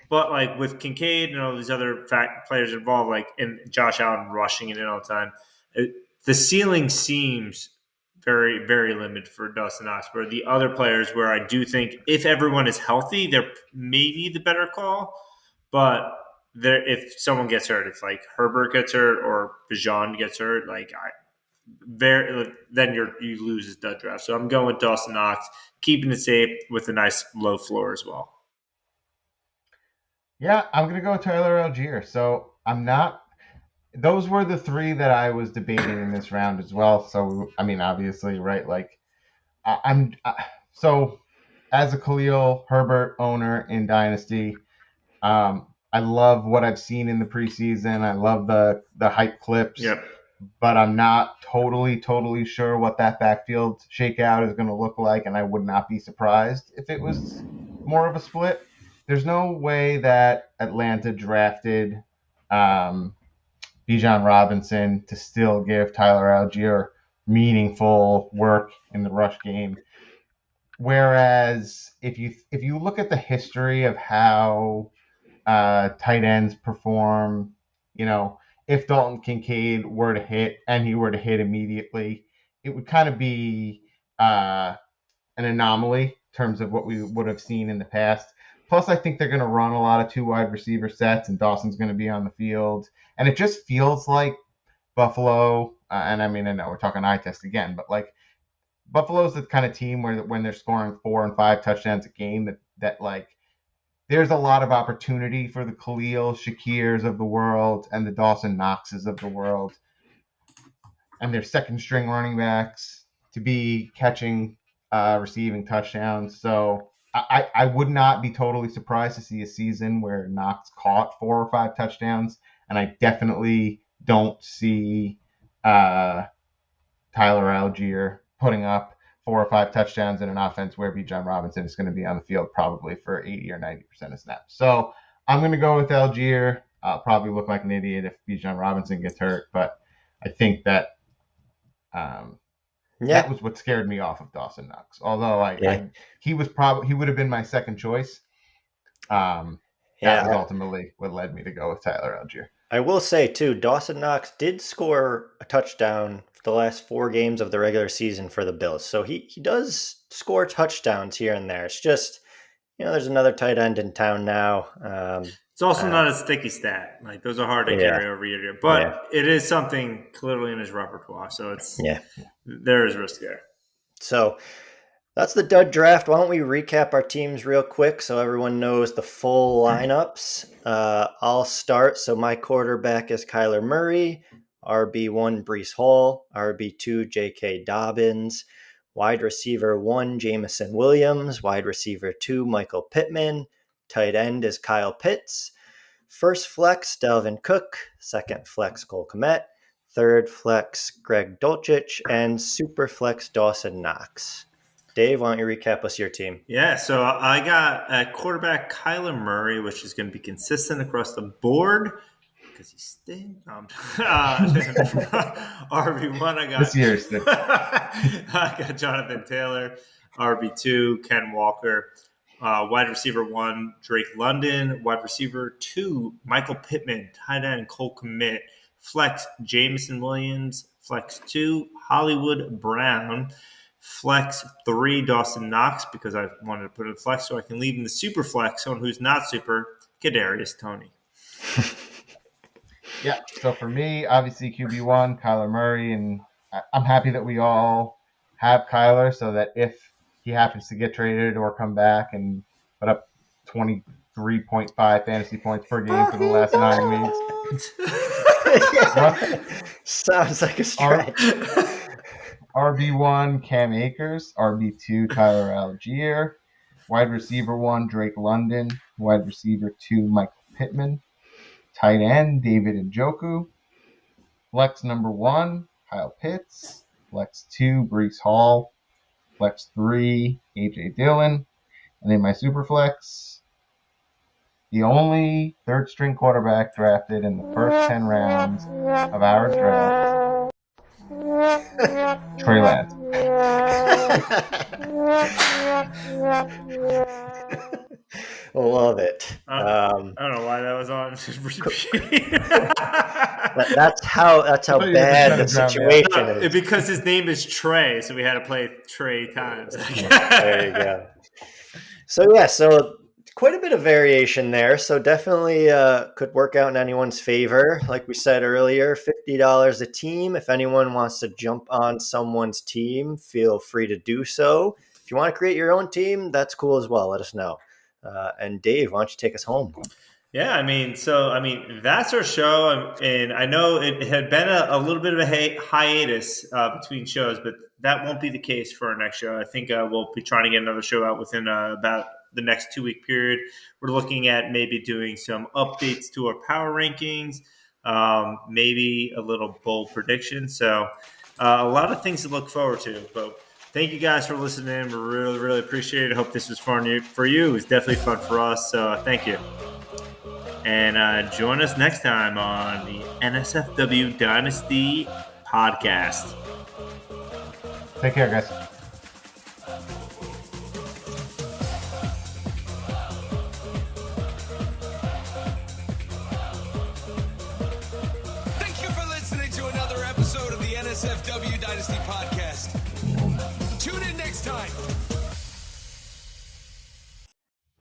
But like with Kincaid and all these other players involved, like and Josh Allen rushing it in all the time, the ceiling seems very, very limited for Dawson Knox. Where the other players, where I do think if everyone is healthy, they're maybe the better call. But if someone gets hurt, if like Herbert gets hurt or Bijan gets hurt, like then you lose his dud draft. So I'm going with Dawson Knox, keeping it safe with a nice low floor as well. Yeah, I'm gonna go with Tyler Algier. So I'm not. Those were the three that I was debating in this round as well. So I mean, obviously, right? Like so as a Khalil Herbert owner in Dynasty, I love what I've seen in the preseason. I love the hype clips. Yep. But I'm not totally sure what that backfield shakeout is going to look like, and I would not be surprised if it was more of a split. There's no way that Atlanta drafted Bijan Robinson to still give Tyler Algier meaningful work in the rush game. Whereas if you look at the history of how tight ends perform, if Dalton Kincaid were to hit and he were to hit immediately, it would kind of be an anomaly in terms of what we would have seen in the past. Plus, I think they're going to run a lot of 2 wide receiver sets, and Dawson's going to be on the field. And it just feels like Buffalo, and I mean, I know we're talking eye test again, but like Buffalo's the kind of team where when they're scoring 4 and 5 touchdowns a game, that like there's a lot of opportunity for the Khalil Shakirs of the world and the Dawson Knoxes of the world and their second string running backs to be catching, receiving touchdowns. So I would not be totally surprised to see a season where Knox caught 4 or 5 touchdowns, and I definitely don't see Tyler Algier putting up 4 or 5 touchdowns in an offense where Bijan Robinson is going to be on the field probably for 80 or 90% of snaps. So I'm going to go with Algier. I'll probably look like an idiot if Bijan Robinson gets hurt, but I think that that was what scared me off of Dawson Knox. Although he would have been my second choice. That was ultimately what led me to go with Tyler Algier. I will say, too, Dawson Knox did score a touchdown for the last 4 games of the regular season for the Bills. So he does score touchdowns here and there. It's just, there's another tight end in town now. It's also not a sticky stat. Like, those are hard to carry over year. But it is something clearly in his repertoire. So there is risk there. So that's the dud draft. Why don't we recap our teams real quick so everyone knows the full lineups? I'll start. So my quarterback is Kyler Murray, RB1 Breece Hall, RB2 J.K. Dobbins, wide receiver 1 Jamison Williams, wide receiver 2 Michael Pittman, tight end is Kyle Pitts, first flex Dalvin Cook, second flex Cole Kmet, third flex Greg Dulcich, and super flex Dawson Knox. Dave, why don't you recap us your team? Yeah, so I got at quarterback Kyler Murray, which is going to be consistent across the board because he stinks. RB1, I got this year's I got Jonathan Taylor. RB2, Ken Walker. Wide receiver 1, Drake London. Wide receiver 2, Michael Pittman. Tight end, Cole Kmet. Flex, Jamison Williams. Flex 2, Hollywood Brown. Flex 3, Dawson Knox, because I wanted to put in flex so I can leave in the super flex, someone who's not super, Kadarius Toney. Yeah, so for me, obviously QB1, Kyler Murray, and I'm happy that we all have Kyler so that if he happens to get traded or come back and put up 23.5 fantasy points per game for the last 9 weeks. Sounds like a stretch. RB1, Cam Akers. RB2, Tyler Algier. Wide receiver 1, Drake London. Wide receiver 2, Michael Pittman. Tight end, David Njoku. Flex number 1, Kyle Pitts. Flex 2, Breece Hall. Flex 3, A.J. Dillon. And in my super flex, the only third-string quarterback drafted in the first 10 rounds of our draft, Trey Lance. Love it. I don't know why that was on. That's how bad the situation is. Because his name is Trey, so we had to play Trey times. There you go. So quite a bit of variation there. So definitely could work out in anyone's favor. Like we said earlier, $50 a team. If anyone wants to jump on someone's team, feel free to do so. If you want to create your own team, that's cool as well. Let us know. And Dave, why don't you take us home? Yeah, that's our show. And I know it had been a little bit of a hiatus between shows, but that won't be the case for our next show. I think we'll be trying to get another show out within about the next 2-week period. We're looking at maybe doing some updates to our power rankings, maybe a little bold prediction. So a lot of things to look forward to. But thank you guys for listening. We really, really appreciate it. I hope this was fun for you. It was definitely fun for us. So thank you. And join us next time on the NSFW Dynasty podcast. Take care, guys. Thank you for listening to another episode of the NSFW Dynasty podcast. next time.